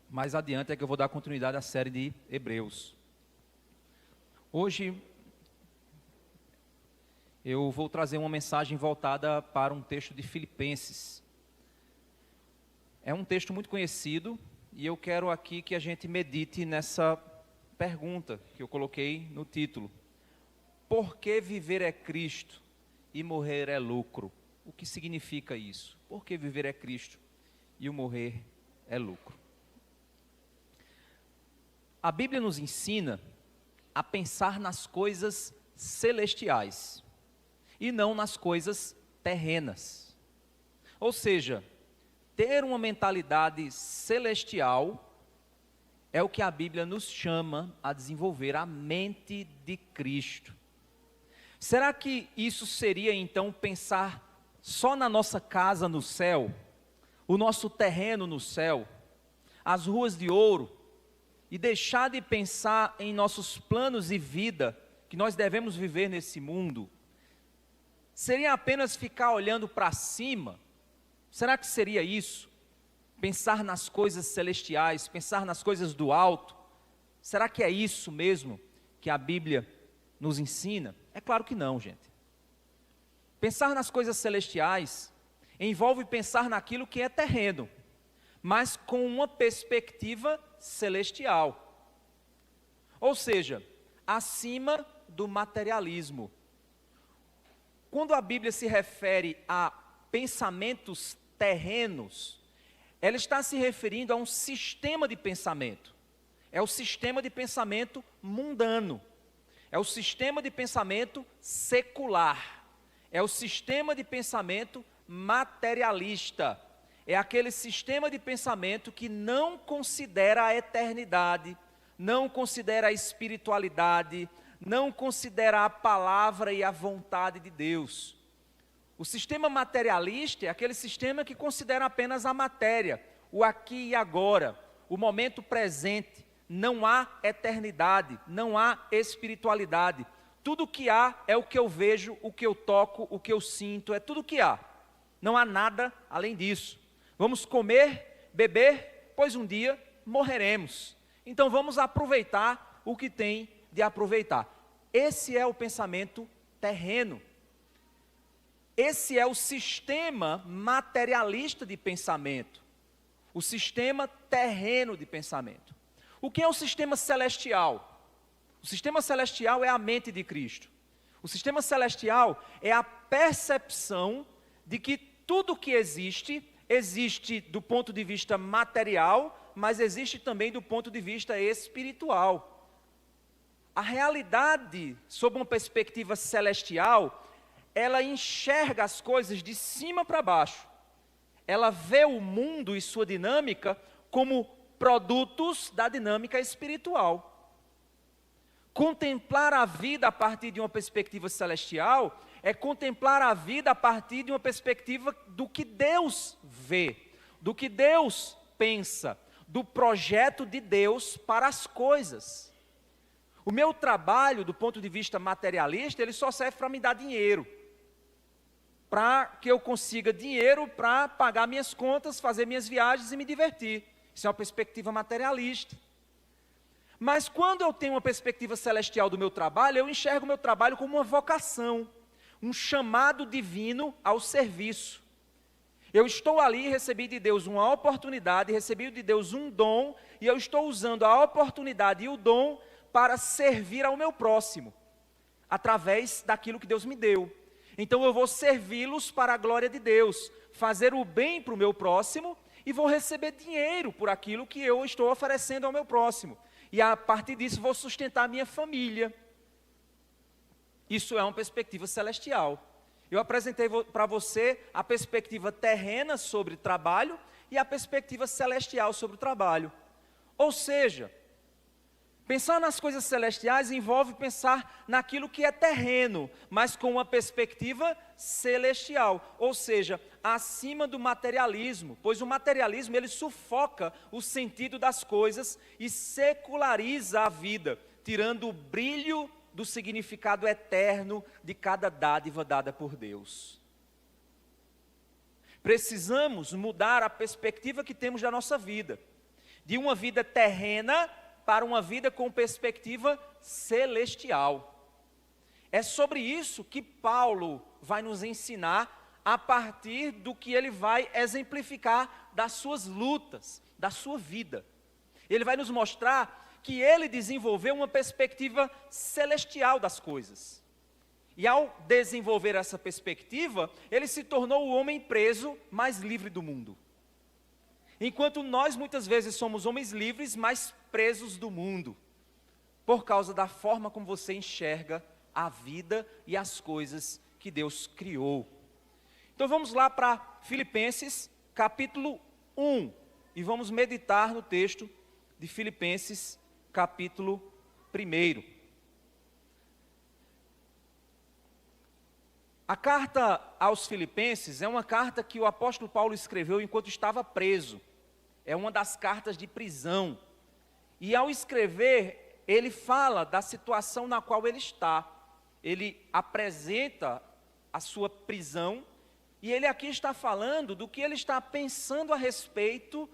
mais adiante é que eu vou dar continuidade à série de Hebreus. Hoje eu vou trazer uma mensagem voltada para um texto de Filipenses. É um texto muito conhecido e eu quero aqui que a gente medite nessa pergunta que eu coloquei no título. Por que viver é Cristo e morrer é lucro? O que significa isso? Por que viver é Cristo e o morrer é lucro? A Bíblia nos ensina a pensar nas coisas celestiais e não nas coisas terrenas. Ou seja, ter uma mentalidade celestial é o que a Bíblia nos chama a desenvolver, a mente de Cristo. Será que isso seria então pensar só na nossa casa no céu, o nosso terreno no céu, as ruas de ouro, e deixar de pensar em nossos planos de vida, que nós devemos viver nesse mundo? Seria apenas ficar olhando para cima? Será que seria isso? Pensar nas coisas celestiais, pensar nas coisas do alto? Será que é isso mesmo que a Bíblia nos ensina? É claro que não, gente. Pensar nas coisas celestiais envolve pensar naquilo que é terreno, mas com uma perspectiva celestial. Ou seja, acima do materialismo. Quando a Bíblia se refere a pensamentos terrenos, ela está se referindo a um sistema de pensamento. É o sistema de pensamento mundano. É o sistema de pensamento secular. É o sistema de pensamento materialista. É aquele sistema de pensamento que não considera a eternidade, não considera a espiritualidade, não considera a palavra e a vontade de Deus. O sistema materialista é aquele sistema que considera apenas a matéria, o aqui e agora, o momento presente. Não há eternidade, não há espiritualidade. Tudo o que há é o que eu vejo, o que eu toco, o que eu sinto, é tudo o que há. Não há nada além disso. Vamos comer, beber, pois um dia morreremos. Então vamos aproveitar o que tem de aproveitar. Esse é o pensamento terreno. Esse é o sistema materialista de pensamento. O sistema terreno de pensamento. O que é o sistema celestial? O sistema celestial é a mente de Cristo. O sistema celestial é a percepção de que tudo que existe do ponto de vista material, mas existe também do ponto de vista espiritual. A realidade, sob uma perspectiva celestial, ela enxerga as coisas de cima para baixo. Ela vê o mundo e sua dinâmica como produtos da dinâmica espiritual. Contemplar a vida a partir de uma perspectiva celestial é contemplar a vida a partir de uma perspectiva do que Deus vê, do que Deus pensa, do projeto de Deus para as coisas. O meu trabalho, do ponto de vista materialista, ele só serve para me dar dinheiro, para que eu consiga dinheiro para pagar minhas contas, fazer minhas viagens e me divertir. Isso é uma perspectiva materialista. Mas quando eu tenho uma perspectiva celestial do meu trabalho, eu enxergo o meu trabalho como uma vocação, um chamado divino ao serviço. Eu estou ali, recebi de Deus uma oportunidade, recebi de Deus um dom, e eu estou usando a oportunidade e o dom para servir ao meu próximo, através daquilo que Deus me deu. Então eu vou servi-los para a glória de Deus, fazer o bem para o meu próximo, e vou receber dinheiro por aquilo que eu estou oferecendo ao meu próximo. E a partir disso vou sustentar a minha família. Isso é uma perspectiva celestial. Eu apresentei para você a perspectiva terrena sobre trabalho e a perspectiva celestial sobre o trabalho. Ou seja, pensar nas coisas celestiais envolve pensar naquilo que é terreno, mas com uma perspectiva celestial, ou seja, acima do materialismo, pois o materialismo ele sufoca o sentido das coisas e seculariza a vida, tirando o brilho do significado eterno de cada dádiva dada por Deus. Precisamos mudar a perspectiva que temos da nossa vida. de uma vida terrena para uma vida com perspectiva celestial. É sobre isso que Paulo vai nos ensinar a partir do que ele vai exemplificar das suas lutas, da sua vida. Ele vai nos mostrar que ele desenvolveu uma perspectiva celestial das coisas. E ao desenvolver essa perspectiva, ele se tornou o homem preso mais livre do mundo. Enquanto nós muitas vezes somos homens livres, mas presos do mundo, por causa da forma como você enxerga a vida e as coisas que Deus criou. Então vamos lá para Filipenses capítulo 1 e vamos meditar no texto de Filipenses capítulo 1. A carta aos Filipenses é uma carta que o apóstolo Paulo escreveu enquanto estava preso. É uma das cartas de prisão. E ao escrever, ele fala da situação na qual ele está. Ele apresenta a sua prisão e ele aqui está falando do que ele está pensando a respeito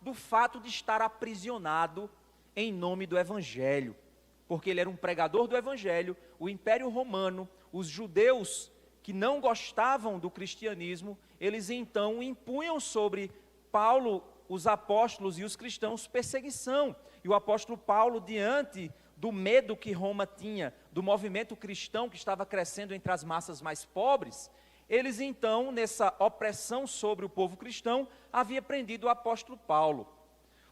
do fato de estar aprisionado em nome do Evangelho. Porque ele era um pregador do Evangelho, o Império Romano, os judeus que não gostavam do cristianismo, eles então impunham sobre Paulo, os apóstolos e os cristãos perseguição. E o apóstolo Paulo, diante do medo que Roma tinha, do movimento cristão que estava crescendo entre as massas mais pobres, eles então, nessa opressão sobre o povo cristão, havia prendido o apóstolo Paulo.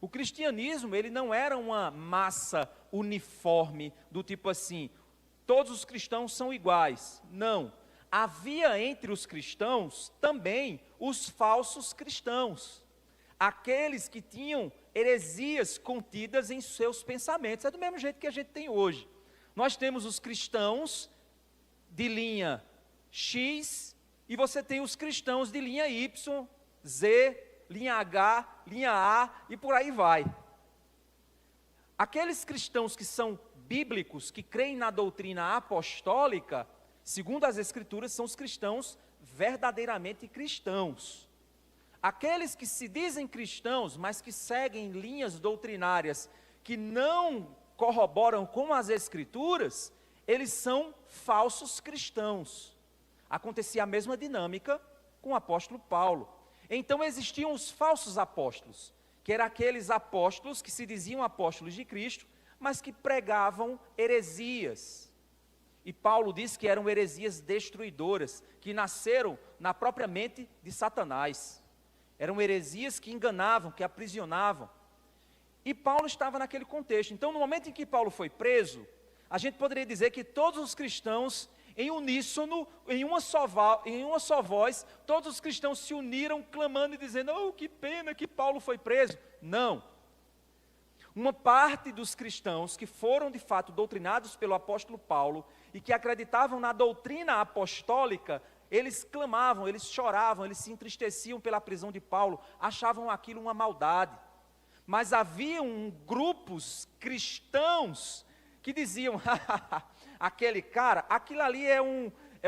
O cristianismo, ele não era uma massa uniforme, do tipo assim, todos os cristãos são iguais. Não. Havia entre os cristãos também os falsos cristãos. Aqueles que tinham heresias contidas em seus pensamentos. É do mesmo jeito que a gente tem hoje. Nós temos os cristãos de linha X e você tem os cristãos de linha Y, Z, linha H, linha A e por aí vai. Aqueles cristãos que são bíblicos, que creem na doutrina apostólica, segundo as Escrituras, são os cristãos verdadeiramente cristãos. Aqueles que se dizem cristãos, mas que seguem linhas doutrinárias que não corroboram com as Escrituras, eles são falsos cristãos. Acontecia a mesma dinâmica com o apóstolo Paulo. Então existiam os falsos apóstolos, que eram aqueles apóstolos que se diziam apóstolos de Cristo, mas que pregavam heresias. E Paulo diz que eram heresias destruidoras, que nasceram na própria mente de Satanás. Eram heresias que enganavam, que aprisionavam. E Paulo estava naquele contexto. Então, no momento em que Paulo foi preso, a gente poderia dizer que todos os cristãos, em uníssono, em uma só voz, todos os cristãos se uniram, clamando e dizendo, oh, que pena que Paulo foi preso. Não. Uma parte dos cristãos que foram de fato doutrinados pelo apóstolo Paulo e que acreditavam na doutrina apostólica, eles clamavam, eles choravam, eles se entristeciam pela prisão de Paulo, achavam aquilo uma maldade. Mas haviam grupos cristãos que diziam, aquele cara, aquilo ali é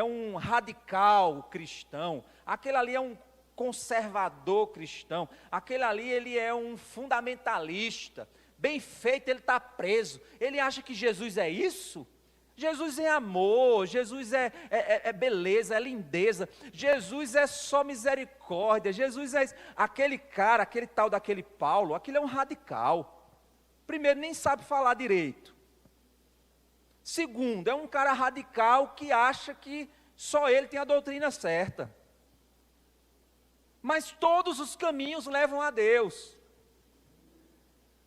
um radical cristão, aquele ali é um conservador cristão, aquele ali ele é um fundamentalista, bem feito, ele está preso, ele acha que Jesus é isso? Jesus é amor, Jesus é beleza, é lindeza, Jesus é só misericórdia, Jesus é aquele cara, aquele tal daquele Paulo, aquele é um radical. Primeiro, nem sabe falar direito. Segundo, é um cara radical que acha que só ele tem a doutrina certa. Mas todos os caminhos levam a Deus.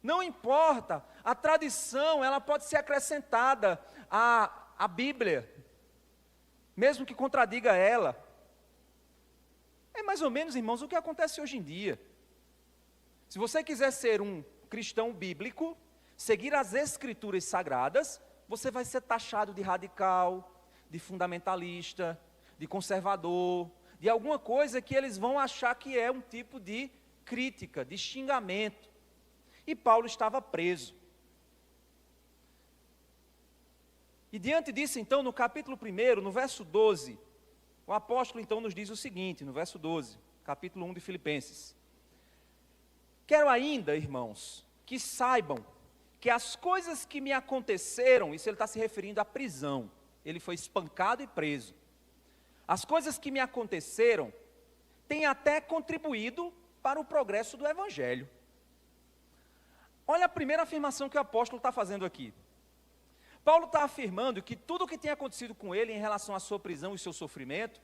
Não importa, a tradição ela pode ser acrescentada à Bíblia, mesmo que contradiga ela. É mais ou menos, irmãos, o que acontece hoje em dia. Se você quiser ser um cristão bíblico, seguir as Escrituras sagradas, você vai ser taxado de radical, de fundamentalista, de conservador, de alguma coisa que eles vão achar que é um tipo de crítica, de xingamento. E Paulo estava preso. E diante disso, então, no capítulo 1, no verso 12, o apóstolo então nos diz o seguinte, no verso 12, capítulo 1 de Filipenses. Quero ainda, irmãos, que saibam que as coisas que me aconteceram, isso ele está se referindo à prisão, ele foi espancado e preso. As coisas que me aconteceram têm até contribuído para o progresso do Evangelho. Olha a primeira afirmação que o apóstolo está fazendo aqui. Paulo está afirmando que tudo o que tem acontecido com ele em relação à sua prisão e seu sofrimento,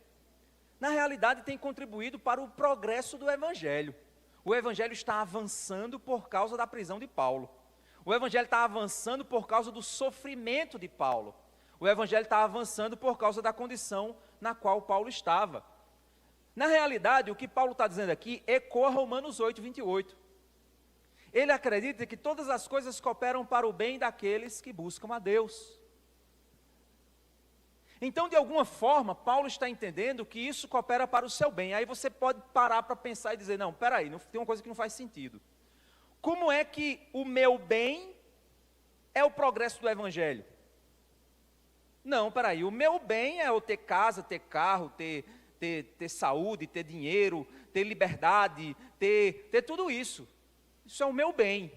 na realidade tem contribuído para o progresso do Evangelho. O Evangelho está avançando por causa da prisão de Paulo. O Evangelho está avançando por causa do sofrimento de Paulo. O Evangelho está avançando por causa da condição na qual Paulo estava. Na realidade, o que Paulo está dizendo aqui ecoa Romanos 8, 28. Ele acredita que todas as coisas cooperam para o bem daqueles que buscam a Deus. Então, de alguma forma, Paulo está entendendo que isso coopera para o seu bem. Aí você pode parar para pensar e dizer, não, peraí, tem uma coisa que não faz sentido. Como é que o meu bem é o progresso do Evangelho? Não, peraí, o meu bem é eu ter casa, ter carro, ter saúde, ter dinheiro, ter liberdade, ter tudo isso. Isso é o meu bem.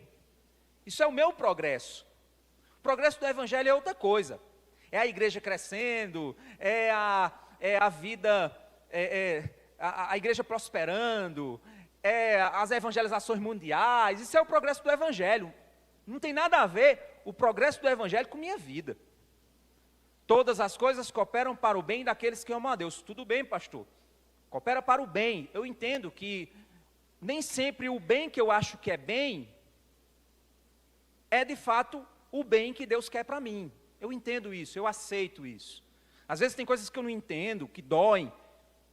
Isso é o meu progresso. O progresso do Evangelho é outra coisa. É a igreja crescendo, é a vida, a igreja prosperando, as evangelizações mundiais. Isso é o progresso do Evangelho. Não tem nada a ver o progresso do Evangelho com minha vida. Todas as coisas cooperam para o bem daqueles que amam a Deus. Tudo bem, pastor. Coopera para o bem. Eu entendo que nem sempre o bem que eu acho que é bem é de fato o bem que Deus quer para mim. Eu entendo isso, eu aceito isso. Às vezes tem coisas que eu não entendo, que doem,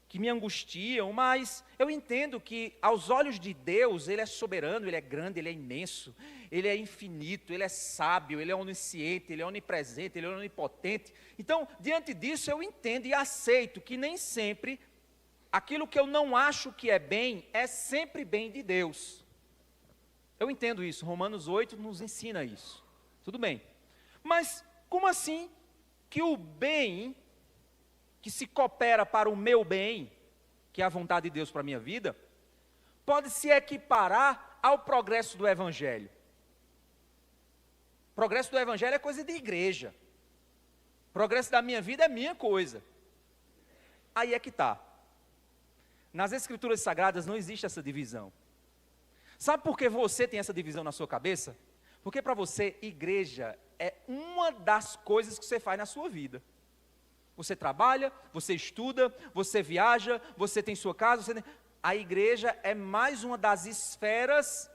que me angustiam, mas eu entendo que aos olhos de Deus, Ele é soberano, Ele é grande, Ele é imenso, Ele é infinito, Ele é sábio, Ele é onisciente, Ele é onipresente, Ele é onipotente. Então, diante disso, eu entendo e aceito que nem sempre aquilo que eu não acho que é bem, é sempre bem de Deus. Eu entendo isso, Romanos 8 nos ensina isso. Tudo bem. Mas, como assim que o bem, que se coopera para o meu bem, que é a vontade de Deus para a minha vida, pode se equiparar ao progresso do Evangelho? O progresso do Evangelho é coisa de igreja. O progresso da minha vida é minha coisa. Aí é que está. Nas Escrituras Sagradas não existe essa divisão. Sabe por que você tem essa divisão na sua cabeça? Porque para você, igreja é uma das coisas que você faz na sua vida. Você trabalha, você estuda, você viaja, você tem sua casa. A igreja é mais uma das esferas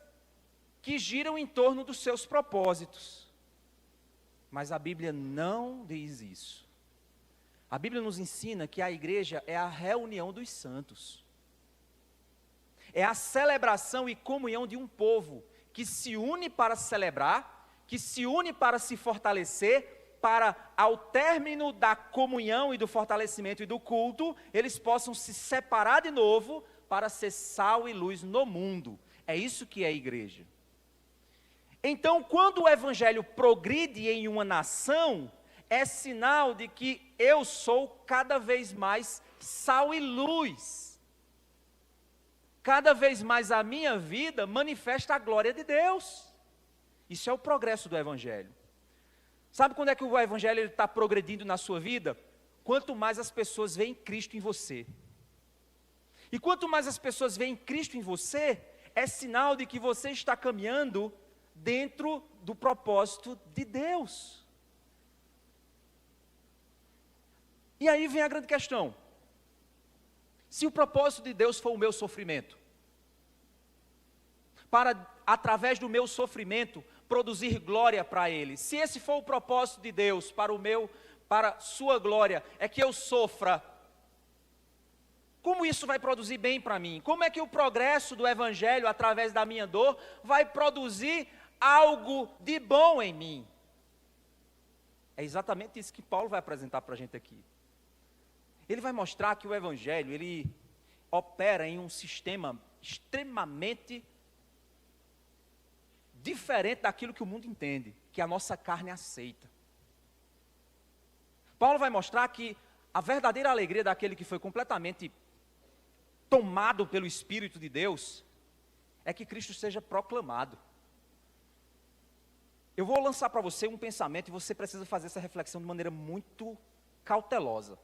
que giram em torno dos seus propósitos. Mas a Bíblia não diz isso. A Bíblia nos ensina que a igreja é a reunião dos santos. É a celebração e comunhão de um povo que se une para celebrar, que se une para se fortalecer, para ao término da comunhão e do fortalecimento e do culto, eles possam se separar de novo para ser sal e luz no mundo. É isso que é a igreja. Então, quando o evangelho progride em uma nação, é sinal de que eu sou cada vez mais sal e luz. Cada vez mais a minha vida manifesta a glória de Deus. Isso é o progresso do Evangelho. Sabe quando é que o Evangelho está progredindo na sua vida? Quanto mais as pessoas veem Cristo em você. E quanto mais as pessoas veem Cristo em você, é sinal de que você está caminhando dentro do propósito de Deus. E aí vem a grande questão. Se o propósito de Deus for o meu sofrimento, para, através do meu sofrimento, produzir glória para Ele, se esse for o propósito de Deus para sua glória, é que eu sofra, como isso vai produzir bem para mim? Como é que o progresso do Evangelho, através da minha dor, vai produzir algo de bom em mim? É exatamente isso que Paulo vai apresentar para a gente aqui. Ele vai mostrar que o Evangelho, ele opera em um sistema extremamente diferente daquilo que o mundo entende, que a nossa carne aceita. Paulo vai mostrar que a verdadeira alegria daquele que foi completamente tomado pelo Espírito de Deus, é que Cristo seja proclamado. Eu vou lançar para você um pensamento e você precisa fazer essa reflexão de maneira muito cautelosa.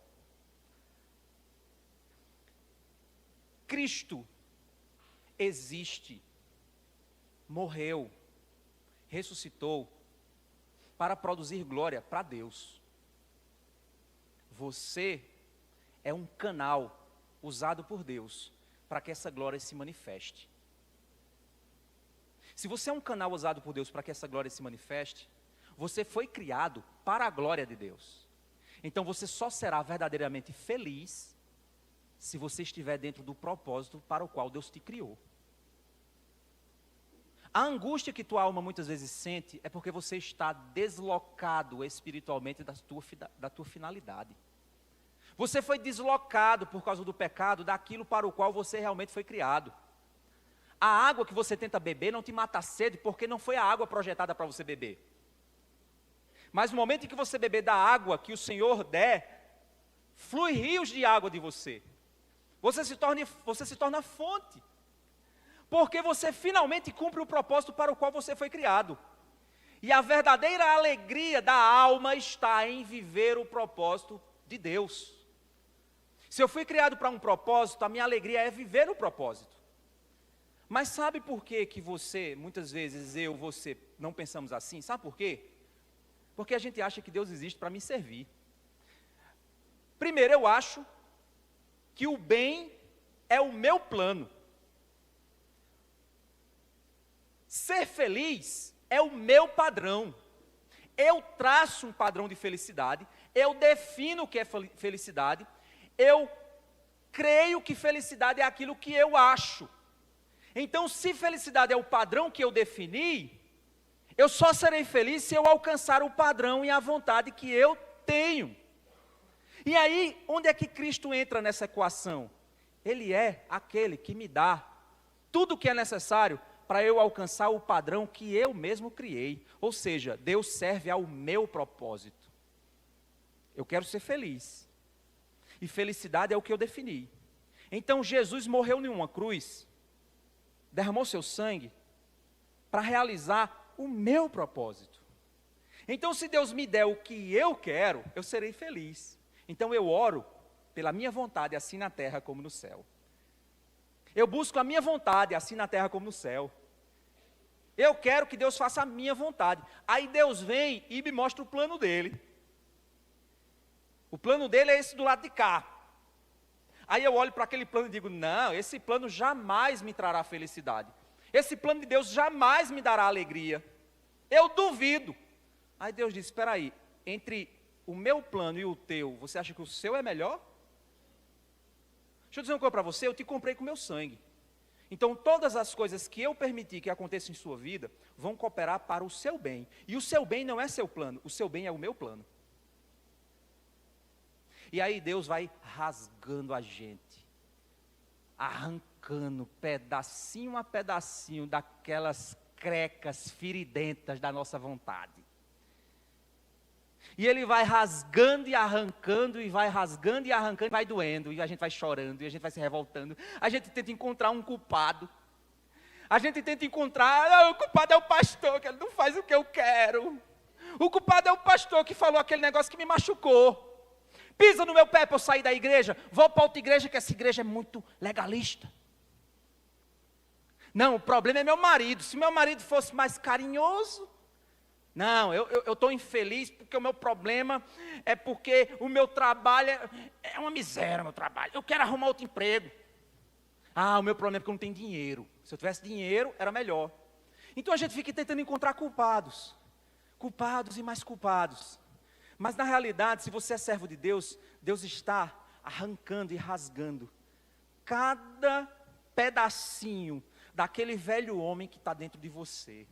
Cristo existe, morreu, ressuscitou para produzir glória para Deus. Você é um canal usado por Deus para que essa glória se manifeste. Se você é um canal usado por Deus para que essa glória se manifeste, você foi criado para a glória de Deus. Então você só será verdadeiramente feliz se você estiver dentro do propósito para o qual Deus te criou. A angústia que tua alma muitas vezes sente é porque você está deslocado espiritualmente da tua finalidade. Você foi deslocado por causa do pecado daquilo para o qual você realmente foi criado. A água que você tenta beber não te mata a sede porque não foi a água projetada para você beber. Mas no momento em que você beber da água que o Senhor der, flui rios de água de você. Você se torna fonte. Porque você finalmente cumpre o propósito para o qual você foi criado. E a verdadeira alegria da alma está em viver o propósito de Deus. Se eu fui criado para um propósito, a minha alegria é viver o propósito. Mas sabe por que você, muitas vezes você, não pensamos assim? Sabe por quê? Porque a gente acha que Deus existe para me servir. Primeiro, eu acho que o bem é o meu plano. Ser feliz é o meu padrão. Eu traço um padrão de felicidade, eu defino o que é felicidade, eu creio que felicidade é aquilo que eu acho. Então, se felicidade é o padrão que eu defini, eu só serei feliz se eu alcançar o padrão e a vontade que eu tenho. E aí, onde é que Cristo entra nessa equação? Ele é aquele que me dá tudo o que é necessário para eu alcançar o padrão que eu mesmo criei. Ou seja, Deus serve ao meu propósito. Eu quero ser feliz. E felicidade é o que eu defini. Então, Jesus morreu em uma cruz, derramou seu sangue para realizar o meu propósito. Então, se Deus me der o que eu quero, eu serei feliz. Então, eu oro pela minha vontade, assim na terra como no céu. Eu busco a minha vontade, assim na terra como no céu. Eu quero que Deus faça a minha vontade. Aí Deus vem e me mostra o plano dele. O plano dele é esse do lado de cá. Aí eu olho para aquele plano e digo, não, esse plano jamais me trará felicidade. Esse plano de Deus jamais me dará alegria. Eu duvido. Aí Deus diz, espera aí, entre o meu plano e o teu, você acha que o seu é melhor? Deixa eu dizer uma coisa para você, eu te comprei com o meu sangue. Então todas as coisas que eu permitir que aconteçam em sua vida, vão cooperar para o seu bem. E o seu bem não é seu plano, o seu bem é o meu plano. E aí Deus vai rasgando a gente, arrancando pedacinho a pedacinho daquelas crecas feridentas da nossa vontade. E Ele vai rasgando e arrancando, e vai rasgando e arrancando, e vai doendo, e a gente vai chorando, e a gente vai se revoltando. A gente tenta encontrar um culpado. A gente tenta encontrar, o culpado é o pastor, que ele não faz o que eu quero. O culpado é o pastor que falou aquele negócio que me machucou. Pisa no meu pé para eu sair da igreja, vou para outra igreja, que essa igreja é muito legalista. Não, o problema é meu marido. Se meu marido fosse mais carinhoso... Não, eu estou infeliz porque o meu problema é porque o meu trabalho é uma miséria, meu trabalho. Eu quero arrumar outro emprego. Ah, o meu problema é porque eu não tenho dinheiro. Se eu tivesse dinheiro, era melhor. Então a gente fica tentando encontrar culpados. Culpados e mais culpados. Mas na realidade, se você é servo de Deus, Deus está arrancando e rasgando cada pedacinho daquele velho homem que está dentro de você.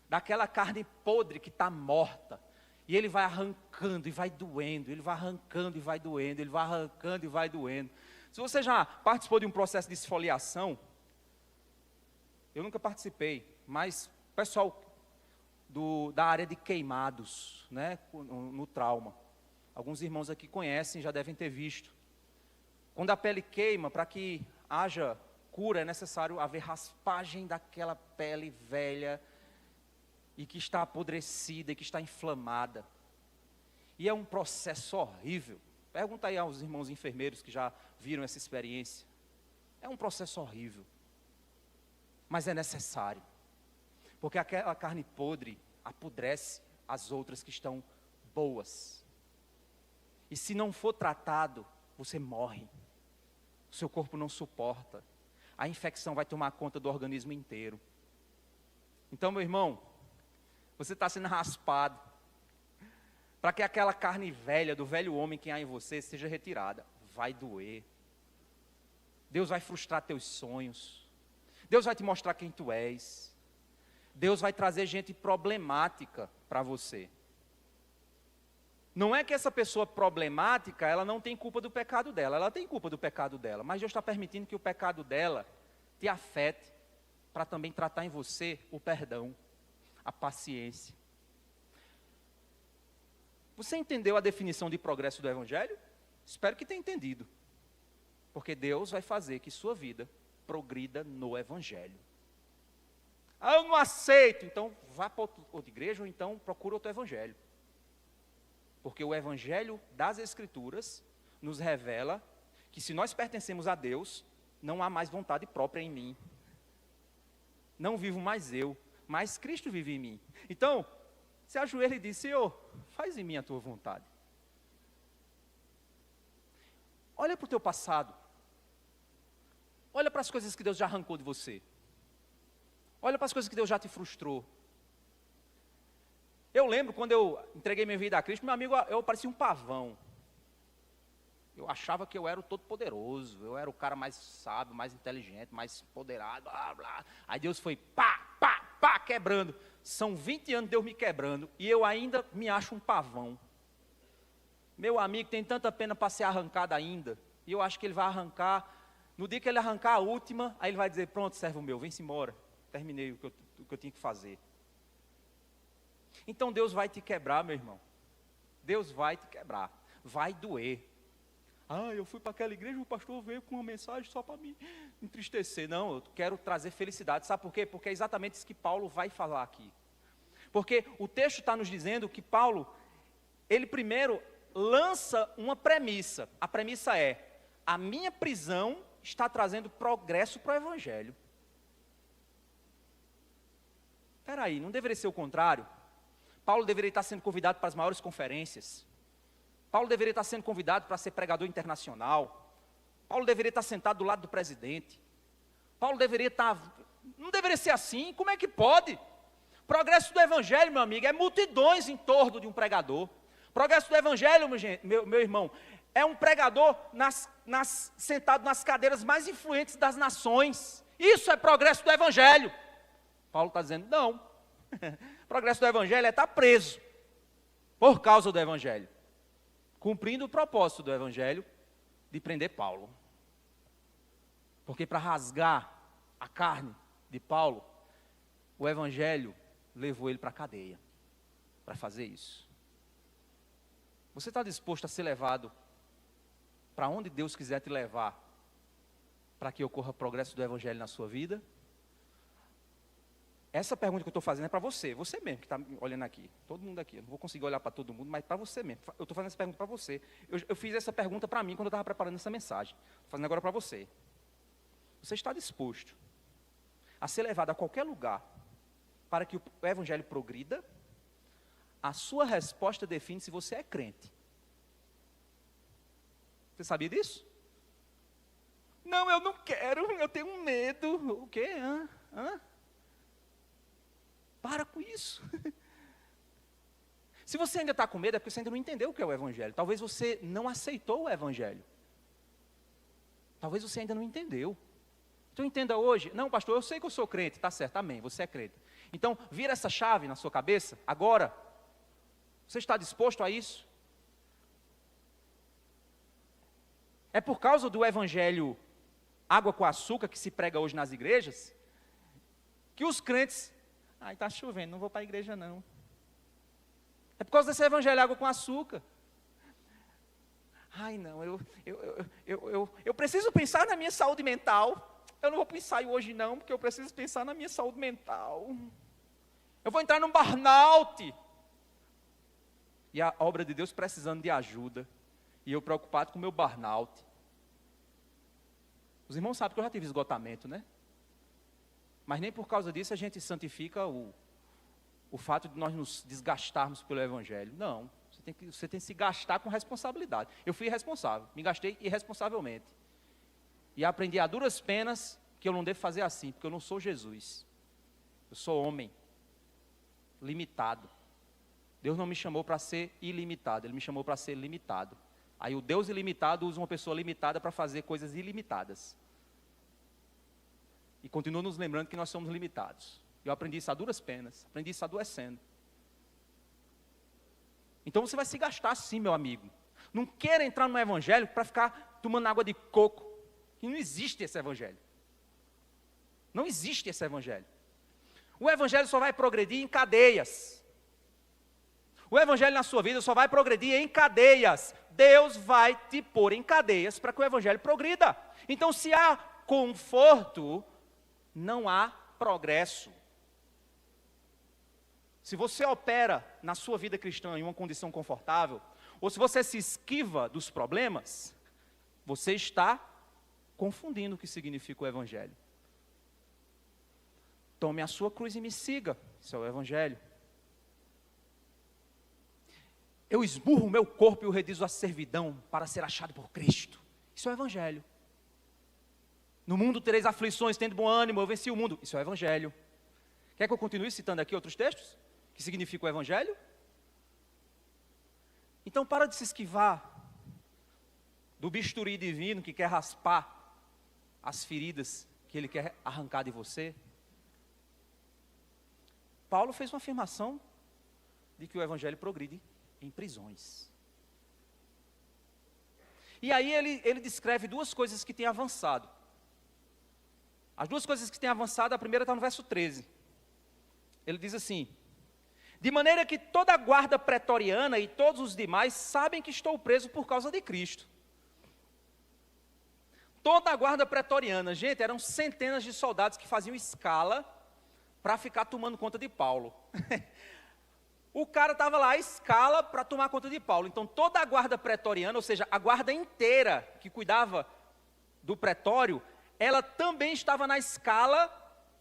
Daquela carne podre que está morta, e Ele vai arrancando e vai doendo, Ele vai arrancando e vai doendo, Ele vai arrancando e vai doendo. Se você já participou de um processo de esfoliação, eu nunca participei, mas o pessoal da área de queimados, né, no trauma, alguns irmãos aqui conhecem, já devem ter visto. Quando a pele queima, para que haja cura, é necessário haver raspagem daquela pele velha e que está apodrecida e que está inflamada. E é um processo horrível. Pergunta aí aos irmãos enfermeiros que já viram essa experiência. É um processo horrível. Mas é necessário. Porque aquela carne podre apodrece as outras que estão boas. E se não for tratado, você morre. O seu corpo não suporta. A infecção vai tomar conta do organismo inteiro. Então, meu irmão, você está sendo raspado para que aquela carne velha, do velho homem que há em você, seja retirada. Vai doer. Deus vai frustrar teus sonhos. Deus vai te mostrar quem tu és. Deus vai trazer gente problemática para você. Não é que essa pessoa problemática, ela não tem culpa do pecado dela. Ela tem culpa do pecado dela. Mas Deus está permitindo que o pecado dela te afete para também tratar em você o perdão, a paciência. Você entendeu a definição de progresso do Evangelho? Espero que tenha entendido. Porque Deus vai fazer que sua vida progrida no Evangelho. Ah, eu não aceito. Então vá para outra igreja ou então procura outro Evangelho. Porque o Evangelho das Escrituras nos revela que se nós pertencemos a Deus, não há mais vontade própria em mim. Não vivo mais eu, mas Cristo vive em mim. Então, se ajoelha e diz: Senhor, faz em mim a tua vontade. Olha para o teu passado. Olha para as coisas que Deus já arrancou de você. Olha para as coisas que Deus já te frustrou. Eu lembro quando eu entreguei minha vida a Cristo, meu amigo, eu parecia um pavão. Eu achava que eu era o todo-poderoso, eu era o cara mais sábio, mais inteligente, mais poderado, blá, blá. Aí Deus foi pá, quebrando. São 20 anos de Deus me quebrando e eu ainda me acho um pavão. Meu amigo tem tanta pena para ser arrancado ainda, e eu acho que ele vai arrancar. No dia que ele arrancar a última, aí ele vai dizer: pronto, servo meu, vem-se embora. Terminei o que eu tinha que fazer. Então Deus vai te quebrar, meu irmão. Deus vai te quebrar. Vai doer. Ah, eu fui para aquela igreja, o pastor veio com uma mensagem só para me entristecer. Não, eu quero trazer felicidade. Sabe por quê? Porque é exatamente isso que Paulo vai falar aqui. Porque o texto está nos dizendo que Paulo, ele primeiro lança uma premissa. A premissa é: a minha prisão está trazendo progresso para o Evangelho. Espera aí, não deveria ser o contrário? Paulo deveria estar sendo convidado para as maiores conferências. Paulo deveria estar sendo convidado para ser pregador internacional. Paulo deveria estar sentado do lado do presidente. Paulo deveria estar... Não deveria ser assim, como é que pode? Progresso do Evangelho, meu amigo, é multidões em torno de um pregador. Progresso do Evangelho, meu irmão, é um pregador sentado nas cadeiras mais influentes das nações. Isso é progresso do Evangelho. Paulo está dizendo: não. Progresso do Evangelho é estar preso por causa do Evangelho, cumprindo o propósito do Evangelho de prender Paulo. Porque para rasgar a carne de Paulo, o Evangelho levou ele para a cadeia para fazer isso. Você está disposto a ser levado para onde Deus quiser te levar, para que ocorra progresso do Evangelho na sua vida? Essa pergunta que eu estou fazendo é para você mesmo que está olhando aqui, todo mundo aqui. Eu não vou conseguir olhar para todo mundo, mas para você mesmo. Eu estou fazendo essa pergunta para você. Eu fiz essa pergunta para mim quando eu estava preparando essa mensagem. Estou fazendo agora para você. Você está disposto a ser levado a qualquer lugar para que o Evangelho progrida? A sua resposta define se você é crente. Você sabia disso? Não, eu não quero, eu tenho medo. O quê? Para com isso. Se você ainda está com medo, é porque você ainda não entendeu o que é o Evangelho. Talvez você não aceitou o Evangelho. Talvez você ainda não entendeu. Então entenda hoje: não, pastor, eu sei que eu sou crente. Está certo, amém, você é crente. Então vira essa chave na sua cabeça, agora. Você está disposto a isso? É por causa do Evangelho água com açúcar que se prega hoje nas igrejas, que os crentes... Ai, está chovendo, não vou para a igreja não. É por causa desse Evangelho água com açúcar. Ai, não, eu preciso pensar na minha saúde mental. eu não vou para o ensaio hoje não, porque eu preciso pensar na minha saúde mental. Eu vou entrar num burnout. E a obra de Deus precisando de ajuda. E eu preocupado com o meu burnout. Os irmãos sabem que eu já tive esgotamento, né? Mas nem por causa disso a gente santifica o fato de nós nos desgastarmos pelo Evangelho. Não, você tem que se gastar com responsabilidade. Eu fui irresponsável, me gastei irresponsavelmente. E aprendi a duras penas que eu não devo fazer assim, porque eu não sou Jesus. Eu sou homem, limitado. Deus não me chamou para ser ilimitado, Ele me chamou para ser limitado. Aí o Deus ilimitado usa uma pessoa limitada para fazer coisas ilimitadas. E continua nos lembrando que nós somos limitados. Eu aprendi isso a duras penas, aprendi isso adoecendo. Então você vai se gastar sim, meu amigo. Não queira entrar no evangelho para ficar tomando água de coco. Que não existe esse evangelho. Não existe esse evangelho. O evangelho só vai progredir em cadeias. O evangelho na sua vida só vai progredir em cadeias. Deus vai te pôr em cadeias para que o evangelho progrida. Então, se há conforto, não há progresso. Se você opera na sua vida cristã em uma condição confortável, ou se você se esquiva dos problemas, você está confundindo o que significa o evangelho. Tome a sua cruz e me siga. Isso é o evangelho. Eu esburro o meu corpo e o reduzo à servidão para ser achado por Cristo. Isso é o evangelho. No mundo tereis aflições, tendo bom ânimo, eu venci o mundo. Isso é o evangelho. Quer que eu continue citando aqui outros textos? Que significa o evangelho? Então para de se esquivar do bisturi divino que quer raspar as feridas que ele quer arrancar de você. Paulo fez uma afirmação de que o evangelho progride em prisões. E aí ele descreve duas coisas que têm avançado. As duas coisas que têm avançado, a primeira está no verso 13. Ele diz assim: de maneira que toda a guarda pretoriana e todos os demais sabem que estou preso por causa de Cristo. Toda a guarda pretoriana, gente, eram centenas de soldados que faziam escala para ficar tomando conta de Paulo. O cara estava lá à escala para tomar conta de Paulo. Então toda a guarda pretoriana, ou seja, a guarda inteira que cuidava do pretório, ela também estava na escala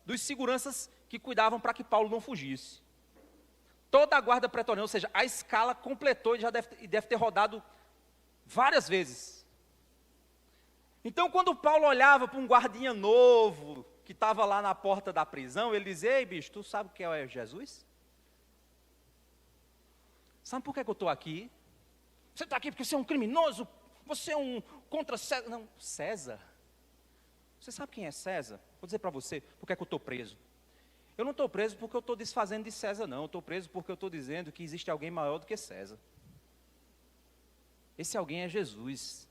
dos seguranças que cuidavam para que Paulo não fugisse. Toda a guarda pretoriana, ou seja, a escala completou e já deve ter rodado várias vezes. Então, quando Paulo olhava para um guardinha novo, que estava lá na porta da prisão, ele dizia: ei bicho, tu sabe o que é Jesus? Sabe por que eu estou aqui? Você está aqui porque você é um criminoso, você é um contra César. Não, César. Você sabe quem é César? Vou dizer para você, por que eu estou preso? Eu não estou preso porque eu estou desfazendo de César, não. Eu estou preso porque eu estou dizendo que existe alguém maior do que César. Esse alguém é Jesus.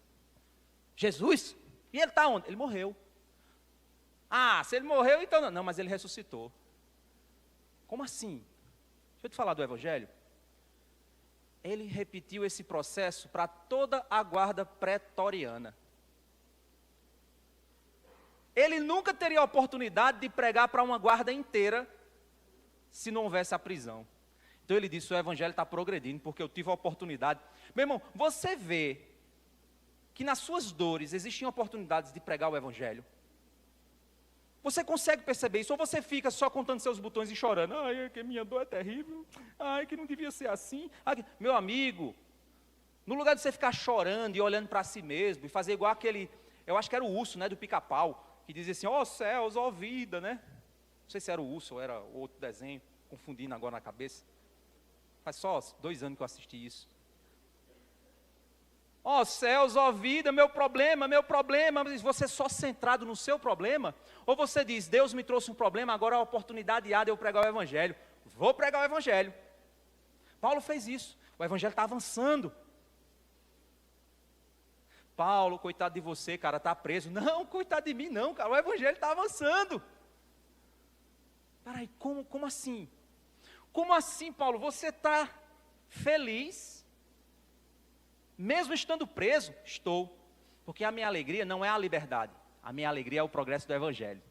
Jesus? E ele está onde? Ele morreu. Ah, se ele morreu, então não. Não, mas ele ressuscitou. Como assim? Deixa eu te falar do Evangelho. Ele repetiu esse processo para toda a guarda pretoriana. Ele nunca teria a oportunidade de pregar para uma guarda inteira se não houvesse a prisão. Então ele disse: o evangelho está progredindo porque eu tive a oportunidade. Meu irmão, você vê que nas suas dores existem oportunidades de pregar o evangelho? Você consegue perceber isso? Ou você fica só contando seus botões e chorando? Ai, que minha dor é terrível. Ai, que não devia ser assim. Ai, meu amigo, no lugar de você ficar chorando e olhando para si mesmo e fazer igual aquele, eu acho que era o urso, né, do Pica-Pau, que dizia assim: ó céus, ó vida, né? Não sei se era o urso ou era outro desenho, confundindo agora na cabeça. Faz só 2 anos que eu assisti isso. Ó céus, ó vida, meu problema, mas você só centrado no seu problema? Ou você diz: Deus me trouxe um problema, agora é a oportunidade há de eu pregar o evangelho. Vou pregar o evangelho. Paulo fez isso, o evangelho está avançando. Paulo, coitado de você, cara, está preso. Não, coitado de mim não, cara, o evangelho está avançando. Peraí, como assim? Como assim, Paulo? Você está feliz, mesmo estando preso? Estou, porque a minha alegria não é a liberdade. A minha alegria é o progresso do Evangelho.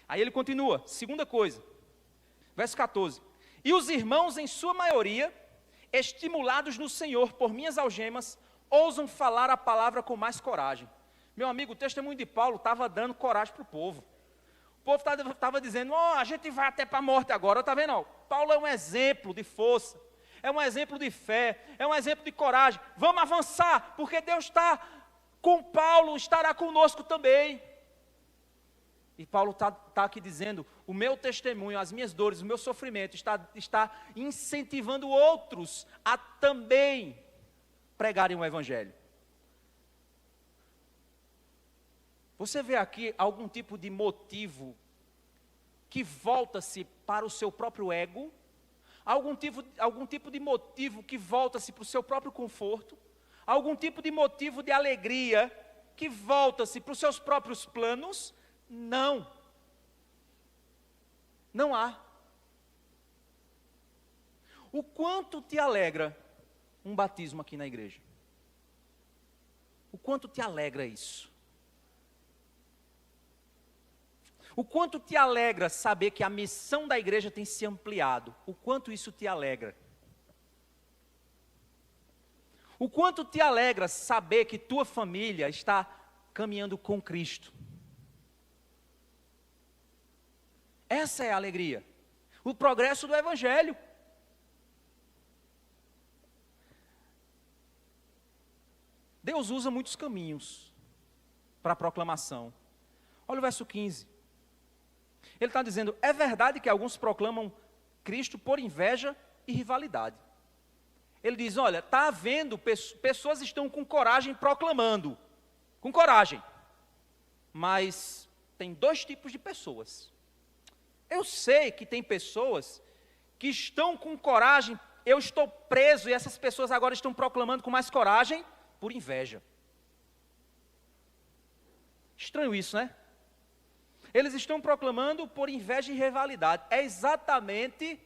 Aí ele continua, segunda coisa, verso 14. E os irmãos, em sua maioria, estimulados no Senhor por minhas algemas, ousam falar a palavra com mais coragem. Meu amigo, o testemunho de Paulo estava dando coragem para o povo. O povo estava dizendo, a gente vai até para a morte agora. Está vendo? Paulo é um exemplo de força, é um exemplo de fé, é um exemplo de coragem. Vamos avançar, porque Deus está com Paulo, estará conosco também. E Paulo está aqui dizendo, o meu testemunho, as minhas dores, o meu sofrimento está incentivando outros a também pregarem o Evangelho. Você vê aqui algum tipo de motivo que volta-se para o seu próprio ego? Algum tipo de motivo que volta-se para o seu próprio conforto? Algum tipo de motivo de alegria que volta-se para os seus próprios planos? Não. Não há. O quanto te alegra um batismo aqui na igreja? O quanto te alegra isso? O quanto te alegra saber que a missão da igreja tem se ampliado? O quanto isso te alegra? O quanto te alegra saber que tua família está caminhando com Cristo? Essa é a alegria. O progresso do Evangelho. Deus usa muitos caminhos para a proclamação. Olha o verso 15. Ele está dizendo, é verdade que alguns proclamam Cristo por inveja e rivalidade. Ele diz, olha, está havendo, pessoas estão com coragem proclamando, com coragem. Mas tem dois tipos de pessoas. Eu sei que tem pessoas que estão com coragem, eu estou preso e essas pessoas agora estão proclamando com mais coragem por inveja. Estranho isso, né? Eles estão proclamando por inveja e rivalidade. É exatamente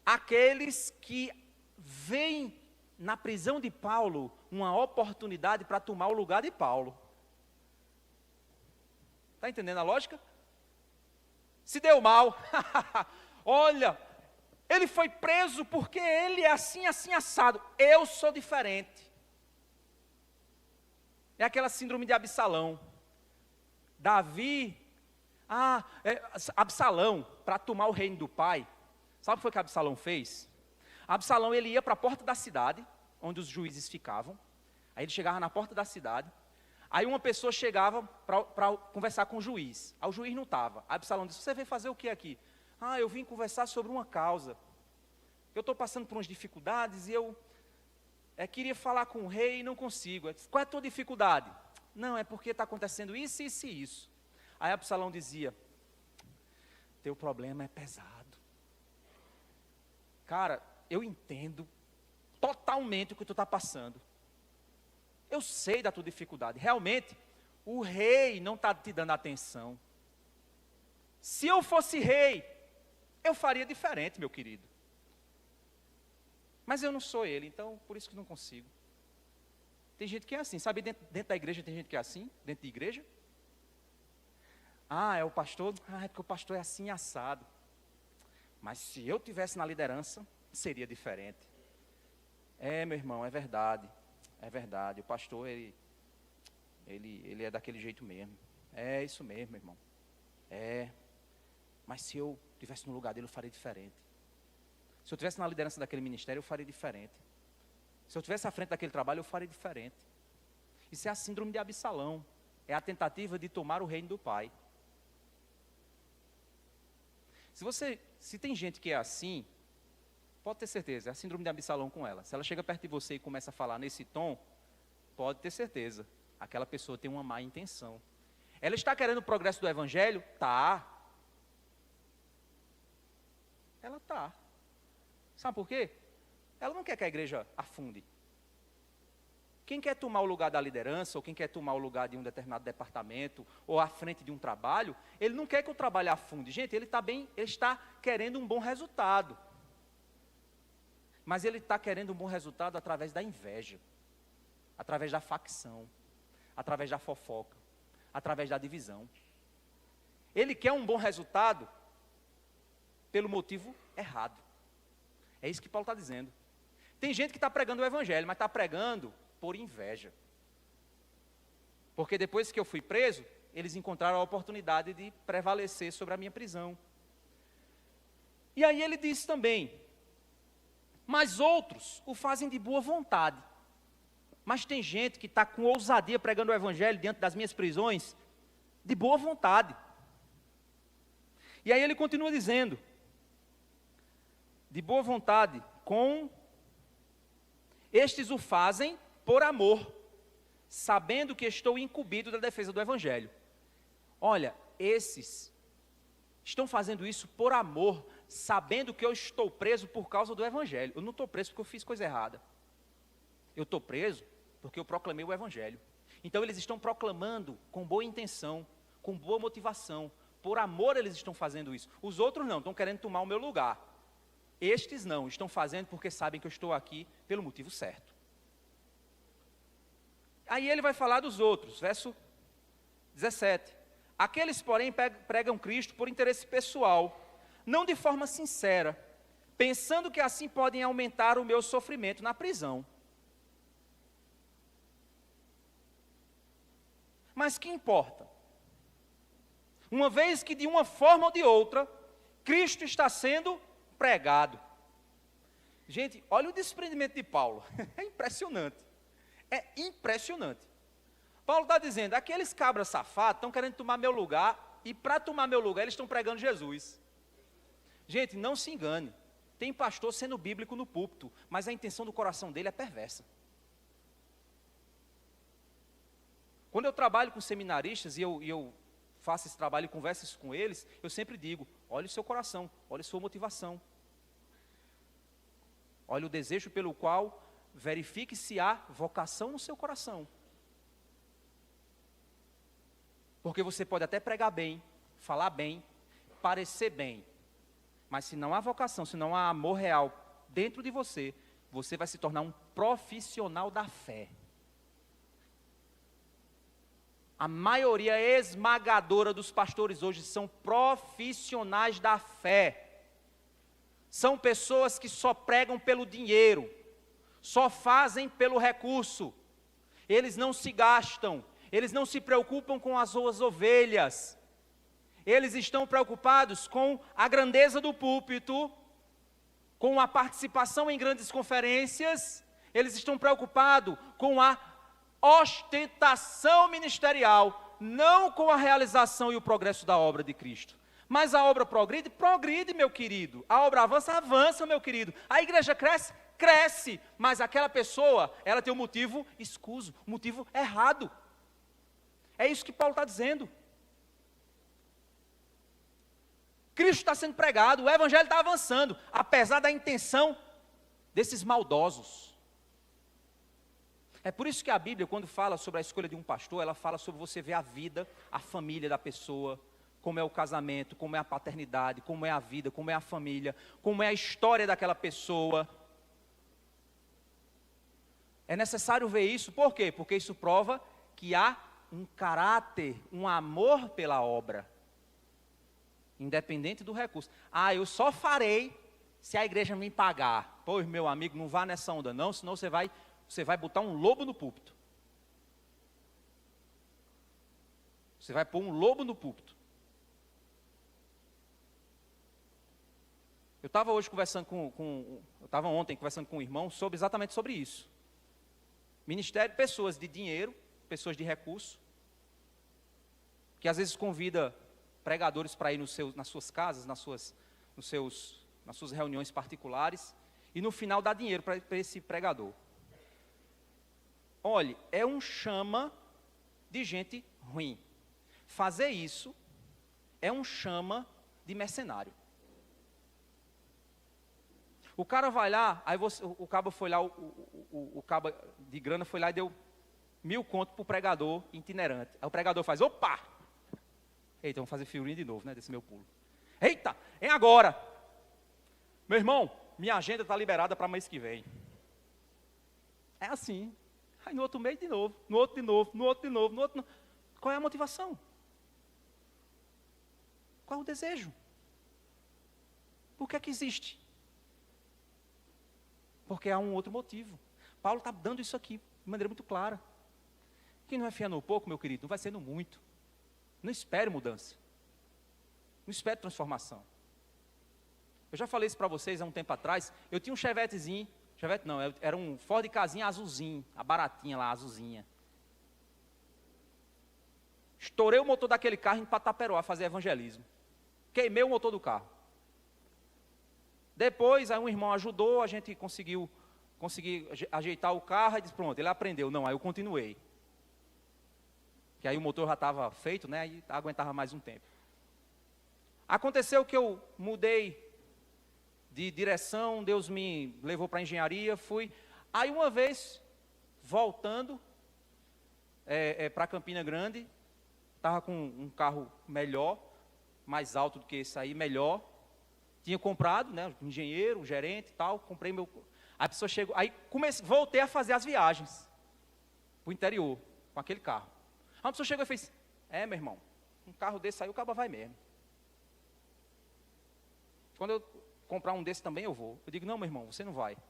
aqueles que veem na prisão de Paulo uma oportunidade para tomar o lugar de Paulo. Está entendendo a lógica? Se deu mal. Olha, ele foi preso porque ele é assim, assim, assado. Eu sou diferente. É aquela síndrome de Absalão. Absalão, para tomar o reino do pai, sabe o que foi que Absalão fez? Absalão, ele ia para a porta da cidade, onde os juízes ficavam, aí ele chegava na porta da cidade, aí uma pessoa chegava para conversar com o juiz, aí o juiz não estava, Absalão disse, você veio fazer o que aqui? Eu vim conversar sobre uma causa, eu estou passando por umas dificuldades e eu queria falar com o rei e não consigo. Qual é a tua dificuldade? Não, é porque está acontecendo isso, isso e isso. Aí Absalão dizia, teu problema é pesado. Cara, eu entendo totalmente o que tu está passando. Eu sei da tua dificuldade. Realmente, o rei não está te dando atenção. Se eu fosse rei, eu faria diferente, meu querido. Mas eu não sou ele, então por isso que não consigo. Tem gente que é assim, sabe, dentro da igreja tem gente que é assim, dentro de igreja. É o pastor? É porque o pastor é assim assado. Mas se eu tivesse na liderança, seria diferente. Meu irmão, é verdade. É verdade. O pastor, ele é daquele jeito mesmo. É isso mesmo, irmão. Mas se eu tivesse no lugar dele, eu faria diferente. Se eu tivesse na liderança daquele ministério, eu faria diferente. Se eu tivesse à frente daquele trabalho, eu faria diferente. Isso é a síndrome de Absalão. É a tentativa de tomar o reino do pai. Se tem gente que é assim, pode ter certeza, é a síndrome de Absalão com ela. Se ela chega perto de você e começa a falar nesse tom, pode ter certeza, aquela pessoa tem uma má intenção. Ela está querendo o progresso do Evangelho? Tá. Ela tá. Sabe por quê? Ela não quer que a igreja afunde. Quem quer tomar o lugar da liderança, ou quem quer tomar o lugar de um determinado departamento, ou à frente de um trabalho, ele não quer que o trabalho afunde. Gente, ele está querendo um bom resultado. Mas ele está querendo um bom resultado através da inveja, através da facção, através da fofoca. através da divisão. Ele quer um bom resultado pelo motivo errado. É isso que Paulo está dizendo. Tem gente que está pregando o evangelho, mas está pregando por inveja. Porque depois que eu fui preso, eles encontraram a oportunidade de prevalecer sobre a minha prisão. E aí ele diz também, mas outros o fazem de boa vontade. Mas tem gente que está com ousadia pregando o evangelho diante das minhas prisões, de boa vontade. E aí ele continua dizendo, de boa vontade, estes o fazem por amor, sabendo que estou incumbido da defesa do evangelho. Olha, esses estão fazendo isso por amor, sabendo que eu estou preso por causa do evangelho. Eu não estou preso porque eu fiz coisa errada. Eu estou preso porque eu proclamei o evangelho. Então eles estão proclamando com boa intenção, com boa motivação. Por amor eles estão fazendo isso. Os outros não, estão querendo tomar o meu lugar. Estes não, estão fazendo porque sabem que eu estou aqui pelo motivo certo. Aí ele vai falar dos outros, verso 17. Aqueles, porém, pregam Cristo por interesse pessoal, não de forma sincera, pensando que assim podem aumentar o meu sofrimento na prisão. Mas que importa? Uma vez que de uma forma ou de outra, Cristo está sendo pregado. Gente, olha o desprendimento de Paulo, é impressionante. É impressionante. Paulo está dizendo, aqueles cabras safados estão querendo tomar meu lugar, e para tomar meu lugar eles estão pregando Jesus. Gente, não se engane, tem pastor sendo bíblico no púlpito, mas a intenção do coração dele é perversa. Quando eu trabalho com seminaristas, e eu faço esse trabalho e converso isso com eles, eu sempre digo, olhe o seu coração, olhe a sua motivação. Olhe o desejo pelo qual verifique se há vocação no seu coração. Porque você pode até pregar bem, falar bem, parecer bem, mas se não há vocação, se não há amor real dentro de você, você vai se tornar um profissional da fé. A maioria esmagadora dos pastores hoje são profissionais da fé. São pessoas que só pregam pelo dinheiro, só fazem pelo recurso. Eles não se gastam, eles não se preocupam com as suas ovelhas. Eles estão preocupados com a grandeza do púlpito, com a participação em grandes conferências. Eles estão preocupados com a ostentação ministerial, não com a realização e o progresso da obra de Cristo. Mas a obra progride, meu querido. A obra avança, meu querido. A igreja cresce, mas aquela pessoa, ela tem um motivo escuso, um motivo errado. É isso que Paulo está dizendo. Cristo está sendo pregado, o evangelho está avançando, apesar da intenção desses maldosos. É por isso que a Bíblia, quando fala sobre a escolha de um pastor, ela fala sobre você ver a vida, a família da pessoa, como é o casamento, como é a paternidade, como é a vida, como é a família, como é a história daquela pessoa. É necessário ver isso, por quê? Porque isso prova que há um caráter, um amor pela obra, independente do recurso. Eu só farei se a igreja me pagar. Pois, meu amigo, não vá nessa onda não, senão você vai botar um lobo no púlpito. Você vai pôr um lobo no púlpito. Eu estava hoje conversando eu estava ontem conversando com um irmão exatamente sobre isso. Ministério, pessoas de dinheiro, pessoas de recurso, que às vezes convida pregadores para ir nas suas casas, nas suas reuniões particulares, e no final dá dinheiro para esse pregador. Olhe, é um chama de gente ruim. Fazer isso é um chama de mercenário. O cara vai lá, aí o cabo foi lá, o cabo de grana foi lá e deu 1.000 conto para o pregador itinerante. Aí o pregador faz, opa! Eita, vamos fazer figurinha de novo, né, desse meu pulo. Eita, é agora! Meu irmão, minha agenda está liberada para mês que vem. É assim. Aí no outro mês de novo, no outro de novo, no outro de novo, no outro... Qual é a motivação? Qual é o desejo? Por que é que existe? Porque há um outro motivo. Paulo está dando isso aqui de maneira muito clara. Quem não é fiel no pouco, meu querido, não vai ser no muito. Não espere mudança. Não espere transformação. Eu já falei isso para vocês há um tempo atrás. Eu tinha um Chevetezinho. Chevette não, era um Ford casinha azulzinho. A baratinha lá, azulzinha. Estourei o motor daquele carro indo para Taperoá fazer evangelismo. Queimei o motor do carro. Depois, aí um irmão ajudou, a gente consegui ajeitar o carro e disse, pronto, ele aprendeu. Não, aí eu continuei. Que aí o motor já estava feito, né, aí aguentava mais um tempo. Aconteceu que eu mudei de direção, Deus me levou para a engenharia, fui. Aí uma vez, voltando para Campina Grande, estava com um carro melhor, mais alto do que esse aí, melhor. Tinha comprado, né, o engenheiro, o gerente e tal, comprei meu... A pessoa chegou, aí voltei a fazer as viagens para o interior, com aquele carro. Aí a pessoa chegou e fez, meu irmão, um carro desse aí o cabo vai mesmo. Quando eu comprar um desse também eu vou. Eu digo, não, meu irmão, você não vai. Não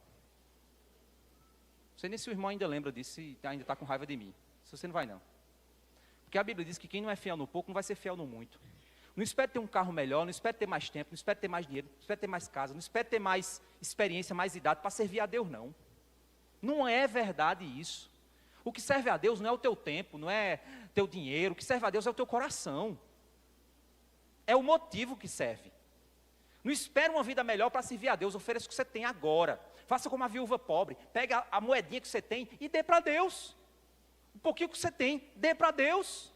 sei nem se o irmão ainda lembra disso, e ainda está com raiva de mim. Se você não vai, não. Porque a Bíblia diz que quem não é fiel no pouco, não vai ser fiel no muito. Não espere ter um carro melhor, não espere ter mais tempo, não espere ter mais dinheiro, não espere ter mais casa, não espere ter mais experiência, mais idade para servir a Deus, não. Não é verdade isso. O que serve a Deus não é o teu tempo, não é teu dinheiro, o que serve a Deus é o teu coração. É o motivo que serve. Não espere uma vida melhor para servir a Deus, ofereça o que você tem agora. Faça como a viúva pobre, pegue a moedinha que você tem e dê para Deus. Um pouquinho que você tem, dê para Deus.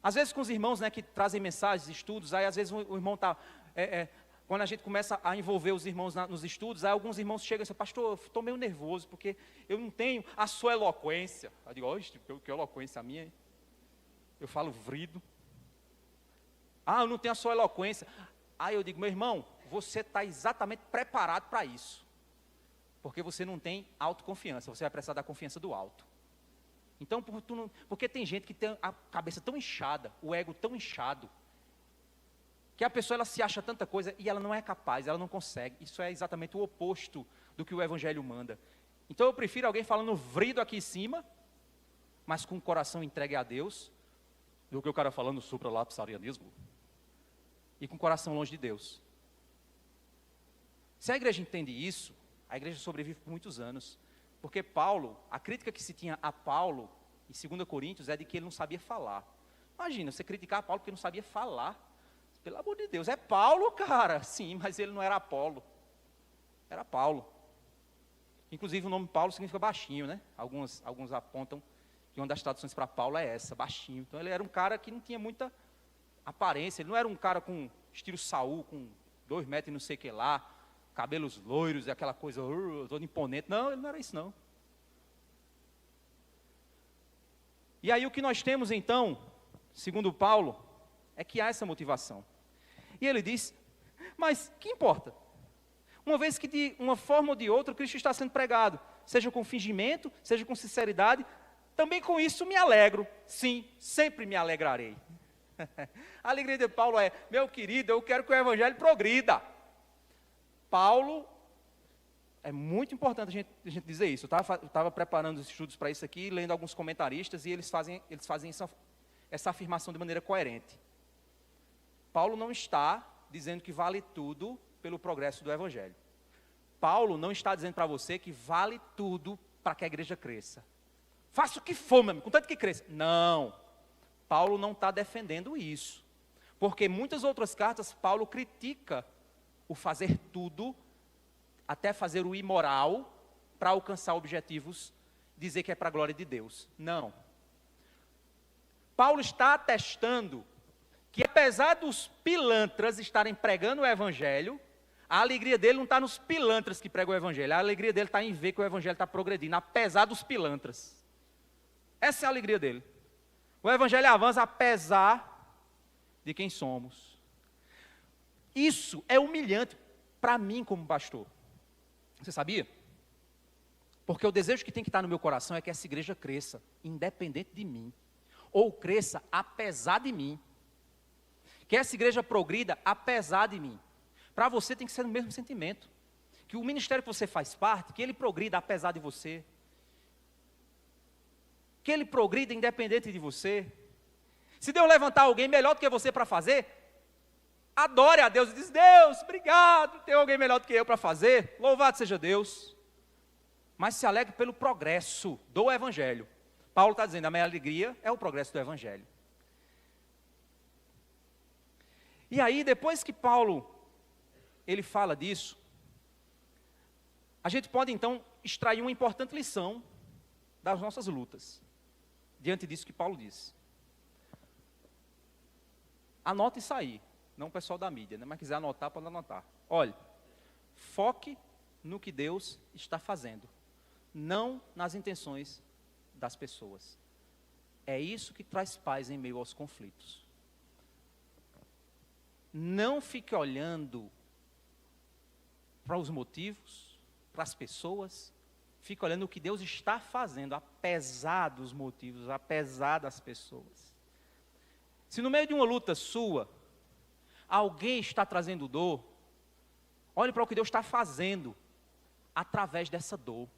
Às vezes com os irmãos, né, que trazem mensagens, estudos, aí às vezes o irmão está... quando a gente começa a envolver os irmãos nos estudos, aí alguns irmãos chegam e dizem, pastor, eu estou meio nervoso, porque eu não tenho a sua eloquência. Eu digo, que eloquência a minha, hein? Eu falo vrido. Eu não tenho a sua eloquência. Aí eu digo, meu irmão, você está exatamente preparado para isso. Porque você não tem autoconfiança, você vai precisar da confiança do alto. Então, porque tem gente que tem a cabeça tão inchada, o ego tão inchado, que a pessoa ela se acha tanta coisa e ela não é capaz, ela não consegue. Isso é exatamente o oposto do que o Evangelho manda. Então eu prefiro alguém falando vrido aqui em cima, mas com o coração entregue a Deus, do que o cara falando supralapsarianismo, e com o coração longe de Deus. Se a igreja entende isso, a igreja sobrevive por muitos anos. Porque Paulo, a crítica que se tinha a Paulo, em 2 Coríntios, é de que ele não sabia falar. Imagina, você criticar Paulo porque não sabia falar. Pelo amor de Deus, é Paulo, cara. Sim, mas ele não era Apolo. Era Paulo. Inclusive o nome Paulo significa baixinho, né? Alguns apontam que uma das traduções para Paulo é essa, baixinho. Então ele era um cara que não tinha muita aparência. Ele não era um cara com estilo Saul, com 2 metros e não sei o que lá, cabelos loiros e aquela coisa toda imponente. Não, ele não era isso não. E aí o que nós temos então, segundo Paulo, é que há essa motivação. E ele diz, mas que importa? Uma vez que de uma forma ou de outra Cristo está sendo pregado, seja com fingimento, seja com sinceridade, também com isso me alegro. Sim, sempre me alegrarei. A alegria de Paulo é, meu querido, eu quero que o Evangelho progrida. Paulo, é muito importante a gente dizer isso. Eu estava preparando os estudos para isso aqui, lendo alguns comentaristas, e eles fazem essa afirmação de maneira coerente. Paulo não está dizendo que vale tudo pelo progresso do Evangelho. Paulo não está dizendo para você que vale tudo para que a igreja cresça. Faça o que for, meu amigo, contanto que cresça. Não, Paulo não está defendendo isso. Porque muitas outras cartas, Paulo critica o fazer tudo, até fazer o imoral, para alcançar objetivos, dizer que é para a glória de Deus. Não. Paulo está atestando que apesar dos pilantras estarem pregando o Evangelho, a alegria dele não está nos pilantras que pregam o Evangelho, a alegria dele está em ver que o Evangelho está progredindo, apesar dos pilantras. Essa é a alegria dele. O Evangelho avança apesar de quem somos. Isso é humilhante para mim como pastor. Você sabia? Porque o desejo que tem que estar no meu coração é que essa igreja cresça, independente de mim. ou cresça apesar de mim. Que essa igreja progrida apesar de mim. Para você tem que ser o mesmo sentimento. Que o ministério que você faz parte, que ele progrida apesar de você. Que ele progrida independente de você. Se Deus levantar alguém melhor do que você para fazer, adore a Deus e diz: Deus, obrigado, tem alguém melhor do que eu para fazer. Louvado seja Deus. Mas se alegre pelo progresso do Evangelho. Paulo está dizendo, a minha alegria é o progresso do Evangelho. E aí, depois que Paulo, ele fala disso, a gente pode então extrair uma importante lição das nossas lutas, diante disso que Paulo disse. Anote isso aí, não o pessoal da mídia, né? Mas quiser anotar, pode anotar. Olhe, foque no que Deus está fazendo, não nas intenções das pessoas. É isso que traz paz em meio aos conflitos. Não fique olhando para os motivos, para as pessoas, fique olhando o que Deus está fazendo, apesar dos motivos, apesar das pessoas. Se no meio de uma luta sua, alguém está trazendo dor, olhe para o que Deus está fazendo, através dessa dor,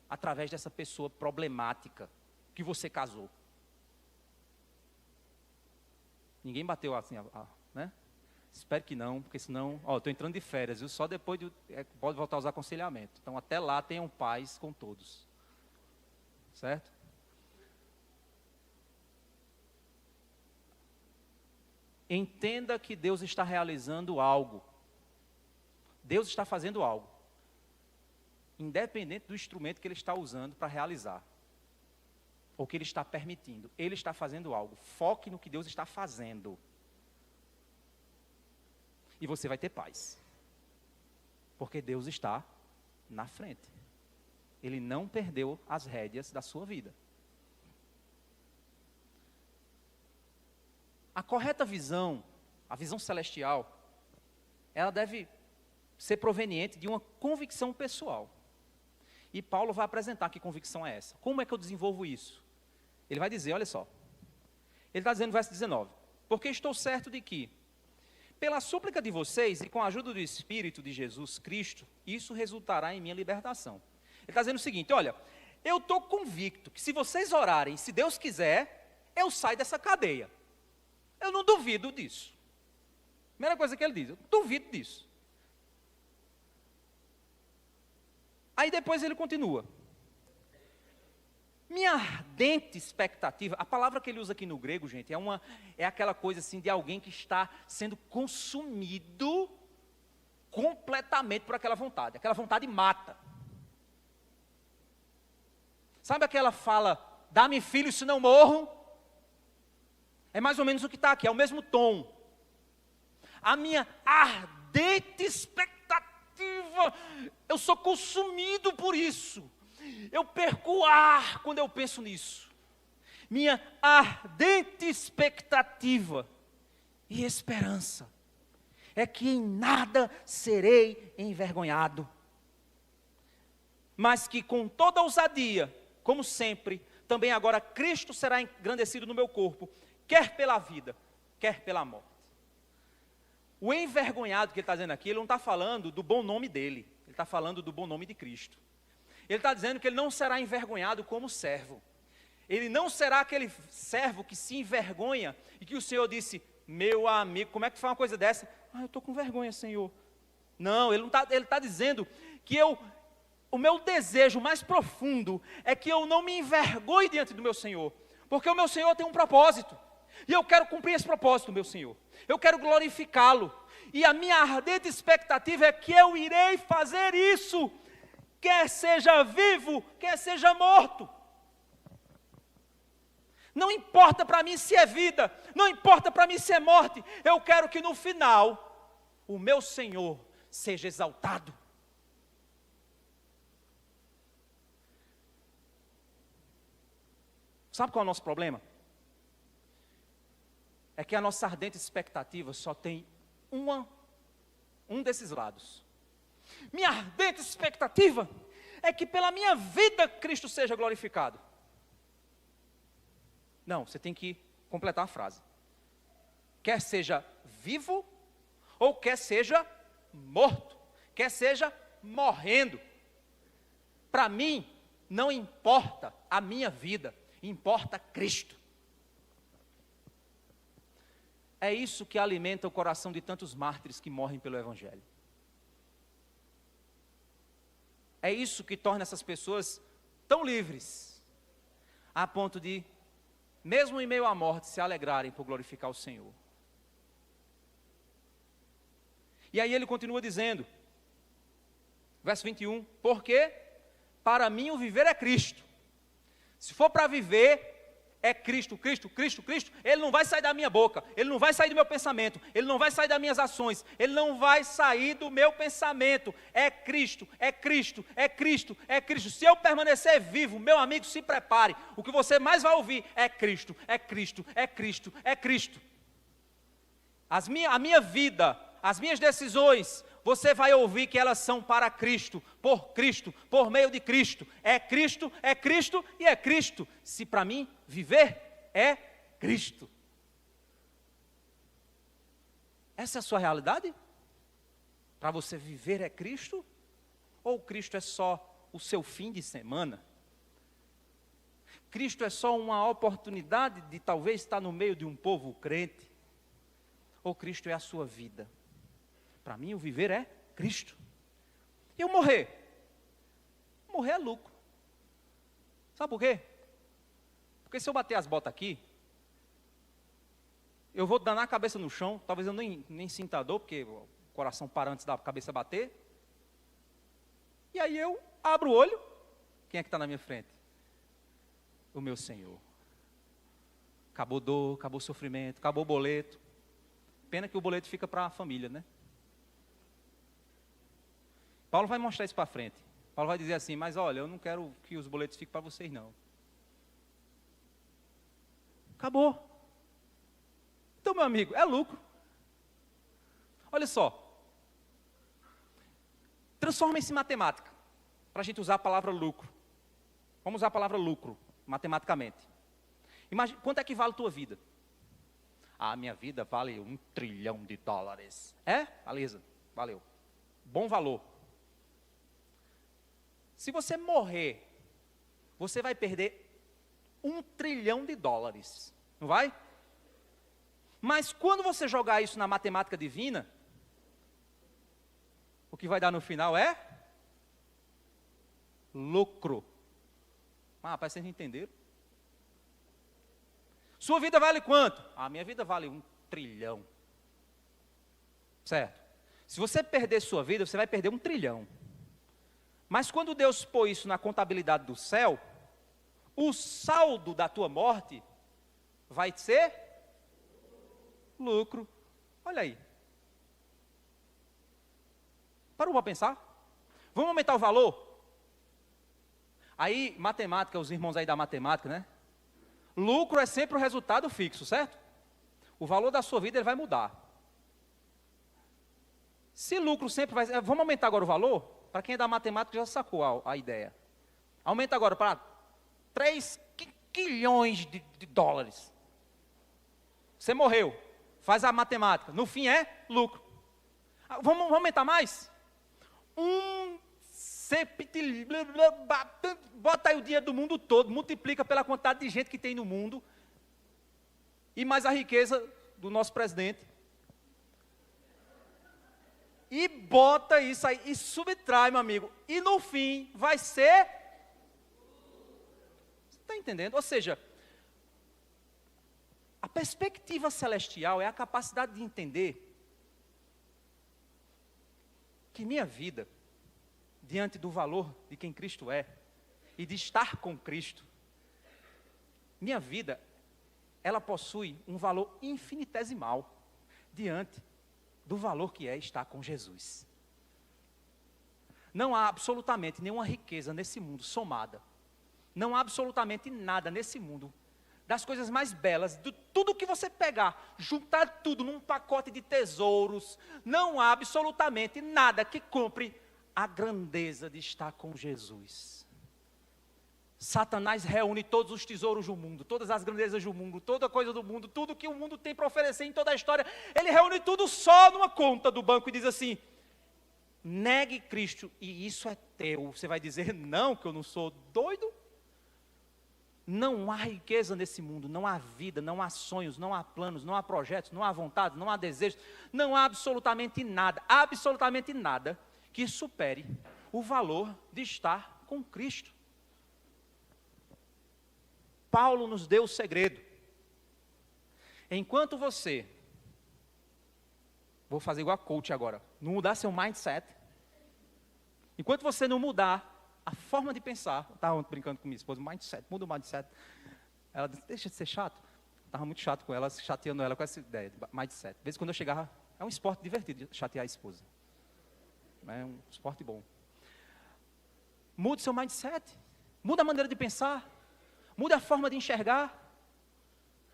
através dessa pessoa problemática que você casou. Ninguém bateu assim, né? Espero que não, porque senão, estou entrando de férias, viu? Só depois pode voltar a usar aconselhamento. Então, até lá, tenham paz com todos. Certo? Entenda que Deus está realizando algo. Deus está fazendo algo. Independente do instrumento que Ele está usando para realizar. Ou que Ele está permitindo. Ele está fazendo algo. Foque no que Deus está fazendo. E você vai ter paz. Porque Deus está na frente. Ele não perdeu as rédeas da sua vida. A correta visão, a visão celestial, ela deve ser proveniente de uma convicção pessoal. E Paulo vai apresentar que convicção é essa. Como é que eu desenvolvo isso? Ele vai dizer, olha só. Ele está dizendo no verso 19. Porque estou certo de que, pela súplica de vocês e com a ajuda do Espírito de Jesus Cristo, isso resultará em minha libertação. Ele está dizendo o seguinte, olha, eu estou convicto que se vocês orarem, se Deus quiser, eu saio dessa cadeia. Eu não duvido disso. Primeira coisa que ele diz, eu duvido disso. Aí depois ele continua. Minha ardente expectativa, a palavra que ele usa aqui no grego, gente, é aquela coisa assim de alguém que está sendo consumido completamente por aquela vontade. Aquela vontade mata. Sabe aquela fala, dá-me filho se não morro? É mais ou menos o que está aqui, é o mesmo tom. A minha ardente expectativa, eu sou consumido por isso. Eu perco o ar quando eu penso nisso. Minha ardente expectativa e esperança é que em nada serei envergonhado, mas que com toda ousadia, como sempre, também agora Cristo será engrandecido no meu corpo, quer pela vida, quer pela morte. O envergonhado que ele está dizendo aqui, ele não está falando do bom nome dele, ele está falando do bom nome de Cristo. Ele está dizendo que ele não será envergonhado como servo. Ele não será aquele servo que se envergonha e que o Senhor disse, meu amigo, como é que faz uma coisa dessa? Eu estou com vergonha, Senhor. Não, ele está dizendo que o meu desejo mais profundo é que eu não me envergonhe diante do meu Senhor, porque o meu Senhor tem um propósito, e eu quero cumprir esse propósito, meu Senhor. Eu quero glorificá-lo, e a minha ardente expectativa é que eu irei fazer isso, quer seja vivo, quer seja morto. Não importa para mim se é vida, não importa para mim se é morte, eu quero que no final, o meu Senhor seja exaltado. Sabe qual é o nosso problema? É que a nossa ardente expectativa só tem um desses lados. Minha ardente expectativa é que pela minha vida Cristo seja glorificado. Não, você tem que completar a frase. Quer seja vivo ou quer seja morto, quer seja morrendo. Para mim, não importa a minha vida, importa Cristo. É isso que alimenta o coração de tantos mártires que morrem pelo Evangelho. É isso que torna essas pessoas tão livres, a ponto de, mesmo em meio à morte, se alegrarem por glorificar o Senhor. E aí ele continua dizendo, verso 21, porque para mim o viver é Cristo. Se for para viver, é Cristo, Cristo, Cristo, Cristo. Ele não vai sair da minha boca, ele não vai sair do meu pensamento, ele não vai sair das minhas ações, ele não vai sair do meu pensamento. É Cristo, é Cristo, é Cristo, é Cristo. Se eu permanecer vivo, meu amigo, se prepare. O que você mais vai ouvir é Cristo, é Cristo, é Cristo, é Cristo. A minha vida, as minhas decisões, você vai ouvir que elas são para Cristo, por meio de Cristo. É Cristo e é Cristo. Se para mim viver é Cristo. Essa é a sua realidade? Para você viver é Cristo? Ou Cristo é só o seu fim de semana? Cristo é só uma oportunidade de talvez estar no meio de um povo crente? Ou Cristo é a sua vida? Para mim, o viver é Cristo. E o morrer? Morrer é lucro. Sabe por quê? Porque se eu bater as botas aqui, eu vou danar a cabeça no chão, talvez eu nem sinta a dor, porque o coração para antes da cabeça bater. E aí eu abro o olho, quem é que está na minha frente? O meu Senhor. Acabou dor, acabou sofrimento, acabou o boleto. Pena que o boleto fica para a família, né? Paulo vai mostrar isso para frente. Paulo vai dizer assim, mas olha, eu não quero que os boletos fiquem para vocês não. Acabou. Então, meu amigo, é lucro. Olha só. Transforma-se em matemática, para a gente usar a palavra lucro. Vamos usar a palavra lucro, matematicamente. Imagina, quanto é que vale a tua vida? A minha vida vale $1 trilhão. É? Beleza, valeu. Bom valor. Se você morrer, você vai perder $1 trilhão, não vai? Mas quando você jogar isso na matemática divina, o que vai dar no final é lucro. Rapaz, vocês não entenderam? Sua vida vale quanto? A minha vida vale $1 trilhão. Certo? Se você perder sua vida, você vai perder $1 trilhão. Mas quando Deus pôs isso na contabilidade do céu, o saldo da tua morte vai ser lucro. Olha aí. Parou para pensar? Vamos aumentar o valor? Aí, matemática, os irmãos aí da matemática, né? Lucro é sempre o resultado fixo, certo? O valor da sua vida ele vai mudar. Se lucro sempre vai... Vamos aumentar agora o valor? Para quem é da matemática já sacou a ideia. Aumenta agora para 3 quilhões de dólares. Você morreu. Faz a matemática. No fim é lucro. Vamos aumentar mais? Bota aí o dinheiro do mundo todo, multiplica pela quantidade de gente que tem no mundo, e mais a riqueza do nosso presidente, e bota isso aí, e subtrai, meu amigo, e no fim vai ser, você está entendendo? Ou seja, a perspectiva celestial é a capacidade de entender que minha vida, diante do valor de quem Cristo é, e de estar com Cristo, minha vida, ela possui um valor infinitesimal, diante do valor que é estar com Jesus. Não há absolutamente nenhuma riqueza nesse mundo somada, não há absolutamente nada nesse mundo, das coisas mais belas, de tudo que você pegar, juntar tudo num pacote de tesouros, não há absolutamente nada que compre a grandeza de estar com Jesus. Satanás reúne todos os tesouros do mundo, todas as grandezas do mundo, toda coisa do mundo, tudo que o mundo tem para oferecer em toda a história, ele reúne tudo só numa conta do banco e diz assim: negue Cristo e isso é teu. Você vai dizer: não, que eu não sou doido? Não há riqueza nesse mundo, não há vida, não há sonhos, não há planos, não há projetos, não há vontade, não há desejos, não há absolutamente nada que supere o valor de estar com Cristo. Paulo nos deu o segredo. Enquanto você, vou fazer igual a coach agora, não mudar seu mindset, enquanto você não mudar a forma de pensar, eu estava brincando com minha esposa, mindset, muda o mindset. Ela disse: deixa de ser chato. Estava muito chato com ela, chateando ela com essa ideia de mindset. De vez em quando eu chegava, é um esporte divertido de chatear a esposa. É um esporte bom. Mude seu mindset, muda a maneira de pensar, muda a forma de enxergar.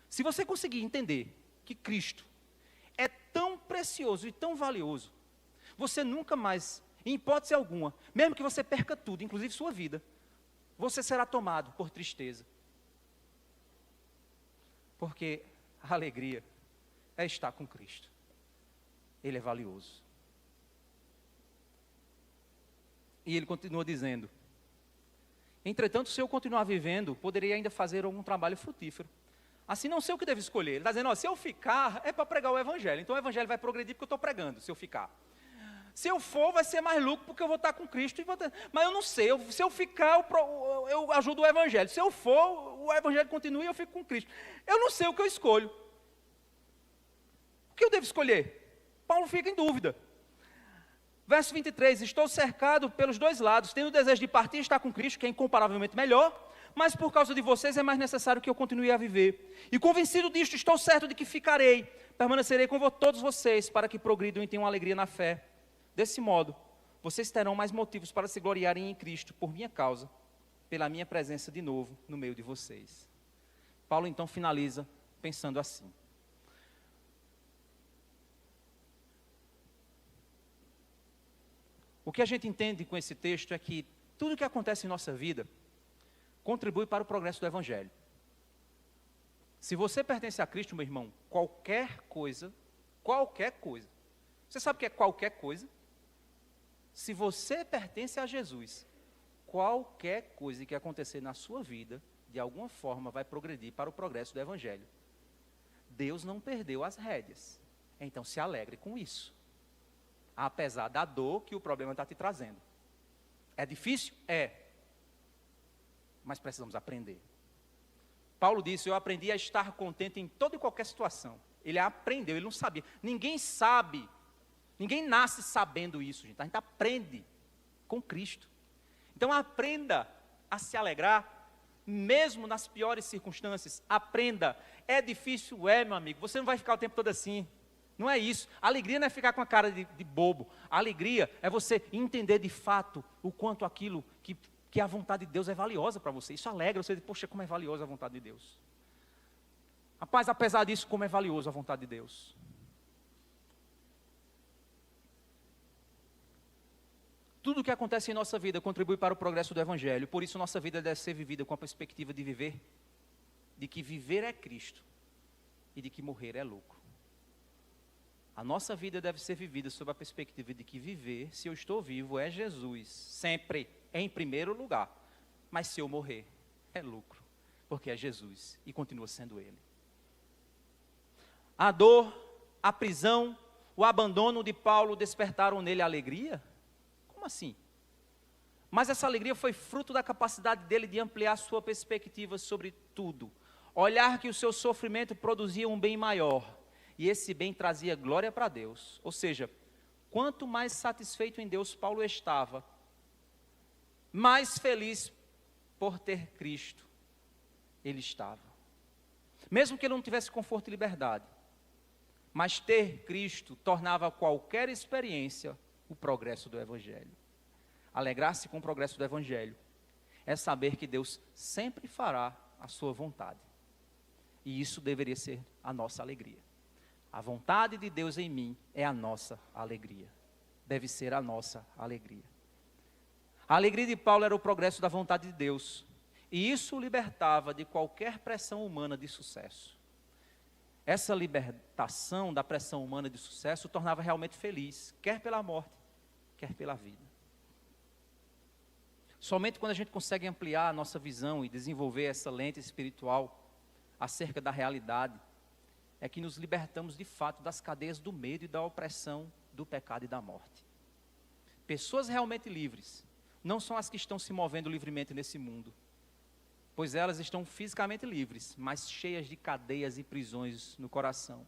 Se você conseguir entender que Cristo é tão precioso e tão valioso, você nunca mais, em hipótese alguma, mesmo que você perca tudo, inclusive sua vida, você será tomado por tristeza. Porque a alegria é estar com Cristo. Ele é valioso. E ele continua dizendo: entretanto, se eu continuar vivendo, poderei ainda fazer algum trabalho frutífero. Assim, não sei o que devo escolher. Ele está dizendo: se eu ficar, é para pregar o evangelho. Então o evangelho vai progredir porque eu estou pregando, se eu ficar. Se eu for, vai ser mais lucro porque eu vou estar com Cristo. Mas eu não sei, se eu ficar, eu ajudo o evangelho. Se eu for, o evangelho continua e eu fico com Cristo. Eu não sei o que eu escolho. O que eu devo escolher? Paulo fica em dúvida. Verso 23, estou cercado pelos dois lados, tenho o desejo de partir e estar com Cristo, que é incomparavelmente melhor, mas por causa de vocês é mais necessário que eu continue a viver. E convencido disto, estou certo de que ficarei, permanecerei com todos vocês, para que progridam e tenham alegria na fé. Desse modo, vocês terão mais motivos para se gloriarem em Cristo, por minha causa, pela minha presença de novo no meio de vocês. Paulo então finaliza pensando assim: o que a gente entende com esse texto é que tudo que acontece em nossa vida contribui para o progresso do evangelho. Se você pertence a Cristo, meu irmão, qualquer coisa, você sabe o que é qualquer coisa? Se você pertence a Jesus, qualquer coisa que acontecer na sua vida, de alguma forma vai progredir para o progresso do evangelho. Deus não perdeu as rédeas, então se alegre com isso. Apesar da dor que o problema está te trazendo. É difícil? É. Mas precisamos aprender. Paulo disse: eu aprendi a estar contente em toda e qualquer situação. Ele aprendeu, ele não sabia. Ninguém sabe, ninguém nasce sabendo isso, gente. A gente aprende com Cristo. Então aprenda a se alegrar, mesmo nas piores circunstâncias. Aprenda. É difícil? É, meu amigo. Você não vai ficar o tempo todo assim. Não é isso. A alegria não é ficar com a cara de bobo. A alegria é você entender de fato o quanto aquilo que a vontade de Deus é valiosa para você. Isso alegra você. Poxa, como é valiosa a vontade de Deus. Rapaz, apesar disso, como é valiosa a vontade de Deus. Tudo o que acontece em nossa vida contribui para o progresso do evangelho. Por isso nossa vida deve ser vivida com a perspectiva de viver, de que viver é Cristo e de que morrer é lucro. A nossa vida deve ser vivida sob a perspectiva de que viver, se eu estou vivo, é Jesus, sempre, em primeiro lugar. Mas se eu morrer, é lucro, porque é Jesus e continua sendo Ele. A dor, a prisão, o abandono de Paulo despertaram nele alegria? Como assim? Mas essa alegria foi fruto da capacidade dele de ampliar sua perspectiva sobre tudo. Olhar que o seu sofrimento produzia um bem maior. E esse bem trazia glória para Deus. Ou seja, quanto mais satisfeito em Deus Paulo estava, mais feliz por ter Cristo ele estava. Mesmo que ele não tivesse conforto e liberdade, mas ter Cristo tornava qualquer experiência o progresso do Evangelho. Alegrar-se com o progresso do Evangelho é saber que Deus sempre fará a sua vontade. E isso deveria ser a nossa alegria. A vontade de Deus em mim é a nossa alegria. Deve ser a nossa alegria. A alegria de Paulo era o progresso da vontade de Deus. E isso o libertava de qualquer pressão humana de sucesso. Essa libertação da pressão humana de sucesso o tornava realmente feliz, quer pela morte, quer pela vida. Somente quando a gente consegue ampliar a nossa visão e desenvolver essa lente espiritual acerca da realidade, é que nos libertamos de fato das cadeias do medo e da opressão, do pecado e da morte. Pessoas realmente livres não são as que estão se movendo livremente nesse mundo, pois elas estão fisicamente livres, mas cheias de cadeias e prisões no coração.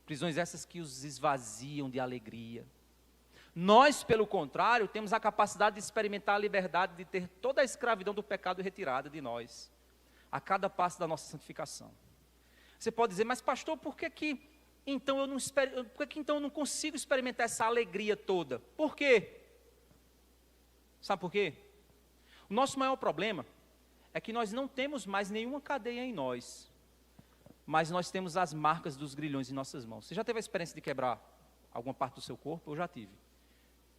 Prisões essas que os esvaziam de alegria. Nós, pelo contrário, temos a capacidade de experimentar a liberdade de ter toda a escravidão do pecado retirada de nós, a cada passo da nossa santificação. Você pode dizer, mas pastor, por que então eu não consigo experimentar essa alegria toda? Por quê? Sabe por quê? O nosso maior problema é que nós não temos mais nenhuma cadeia em nós, mas nós temos as marcas dos grilhões em nossas mãos. Você já teve a experiência de quebrar alguma parte do seu corpo? Eu já tive.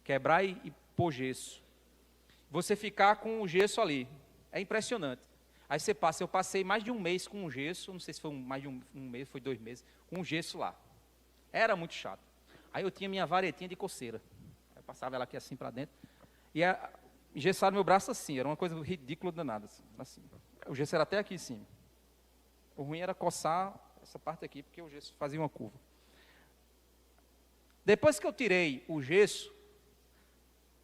Quebrar e pôr gesso. Você ficar com o gesso ali. É impressionante. Aí você passa, eu passei mais de um mês com um gesso, não sei se foi mais de um mês, foi 2 meses, com um gesso lá. Era muito chato. Aí eu tinha minha varetinha de coceira. Eu passava ela aqui assim para dentro. E engessaram meu braço assim, era uma coisa ridícula danada. Assim. O gesso era até aqui em cima. O ruim era coçar essa parte aqui, porque o gesso fazia uma curva. Depois que eu tirei o gesso,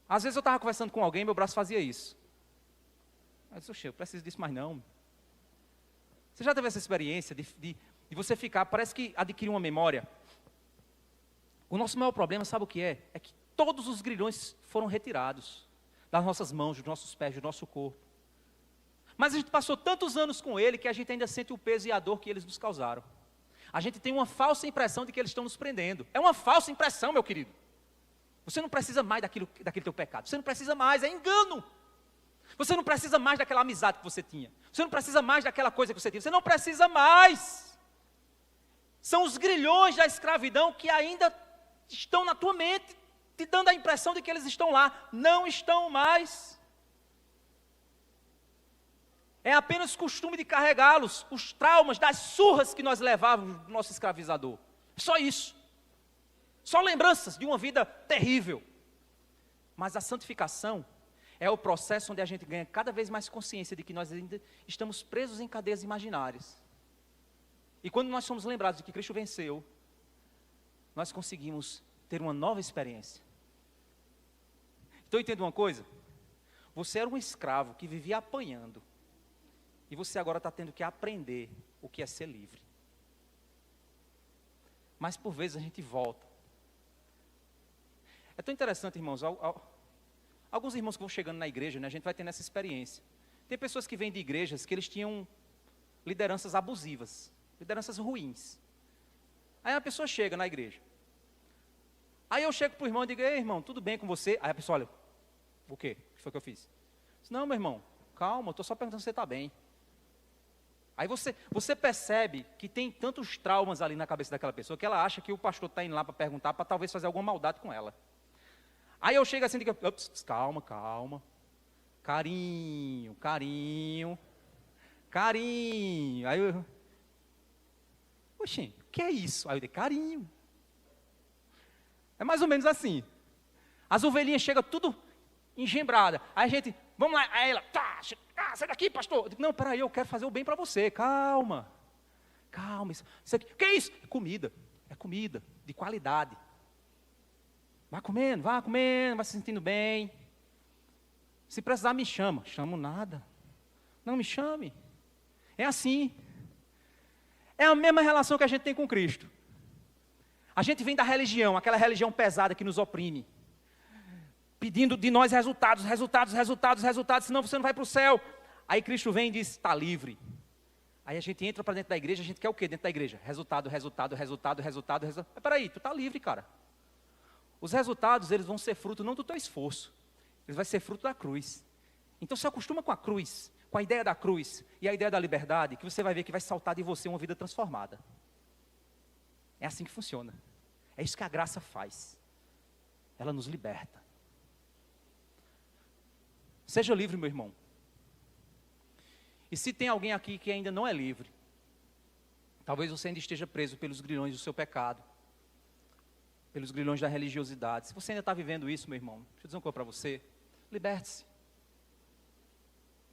às vezes eu estava conversando com alguém e meu braço fazia isso. Eu disse, eu preciso disso mais não. Você já teve essa experiência de você ficar, parece que adquiriu uma memória? O nosso maior problema, sabe o que é? É que todos os grilhões foram retirados das nossas mãos, dos nossos pés, do nosso corpo. Mas a gente passou tantos anos com ele que a gente ainda sente o peso e a dor que eles nos causaram. A gente tem uma falsa impressão de que eles estão nos prendendo. É uma falsa impressão, meu querido. Você não precisa mais daquele teu pecado. Você não precisa mais, é engano. Você não precisa mais daquela amizade que você tinha. Você não precisa mais daquela coisa que você tinha. Você não precisa mais. São os grilhões da escravidão que ainda estão na tua mente, te dando a impressão de que eles estão lá. Não estão mais. É apenas costume de carregá-los, os traumas das surras que nós levávamos do nosso escravizador. Só isso. Só lembranças de uma vida terrível. Mas a santificação é o processo onde a gente ganha cada vez mais consciência de que nós ainda estamos presos em cadeias imaginárias. E quando nós somos lembrados de que Cristo venceu, nós conseguimos ter uma nova experiência. Então entenda uma coisa, você era um escravo que vivia apanhando, e você agora está tendo que aprender o que é ser livre. Mas por vezes a gente volta. É tão interessante, irmãos, alguns irmãos que vão chegando na igreja, né, a gente vai tendo essa experiência. Tem pessoas que vêm de igrejas que eles tinham lideranças abusivas, lideranças ruins. Aí a pessoa chega na igreja. Aí eu chego para o irmão e digo, ei irmão, tudo bem com você? Aí a pessoa olha, o quê? O que foi que eu fiz? Diz, não, meu irmão, calma, eu estou só perguntando se você está bem. Aí você percebe que tem tantos traumas ali na cabeça daquela pessoa, que ela acha que o pastor está indo lá para perguntar, para talvez fazer alguma maldade com ela. Aí eu chego assim e digo, calma, calma, carinho. Aí eu, oxi, o que é isso? Aí eu digo, carinho. É mais ou menos assim. As ovelhinhas chegam tudo engembrada. Aí a gente, vamos lá, aí ela, sai daqui, pastor. Eu digo, não, peraí, eu quero fazer o bem para você, calma. Isso aqui, o que é isso? É comida de qualidade. Vai comendo, vai se sentindo bem. Se precisar, me chama. Chamo nada. Não me chame. É assim. É a mesma relação que a gente tem com Cristo. A gente vem da religião, aquela religião pesada que nos oprime. Pedindo de nós resultados, senão você não vai para o céu. Aí Cristo vem e diz, está livre. Aí a gente entra para dentro da igreja, a gente quer o quê dentro da igreja? Resultado. Mas peraí, tu está livre, cara. Os resultados, eles vão ser fruto não do teu esforço, eles vão ser fruto da cruz. Então se acostuma com a cruz, com a ideia da cruz e a ideia da liberdade, que você vai ver que vai saltar de você uma vida transformada. É assim que funciona. É isso que a graça faz. Ela nos liberta. Seja livre, meu irmão. E se tem alguém aqui que ainda não é livre, talvez você ainda esteja preso pelos grilhões do seu pecado, pelos grilhões da religiosidade. Se você ainda está vivendo isso, meu irmão, deixa eu dizer uma coisa para você, liberte-se.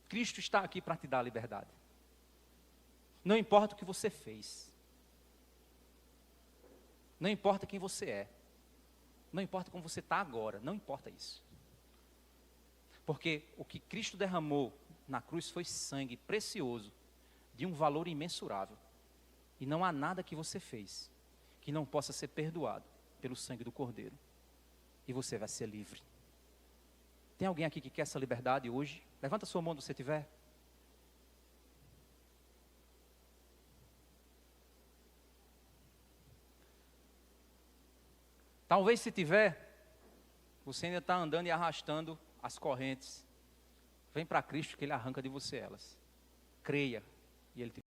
Cristo está aqui para te dar a liberdade. Não importa o que você fez. Não importa quem você é. Não importa como você está agora. Não importa isso. Porque o que Cristo derramou na cruz foi sangue precioso, de um valor imensurável. E não há nada que você fez que não possa ser perdoado pelo sangue do Cordeiro. E você vai ser livre. Tem alguém aqui que quer essa liberdade hoje? Levanta sua mão onde você estiver. Talvez se tiver, você ainda está andando e arrastando as correntes. Vem para Cristo que Ele arranca de você elas. Creia e Ele te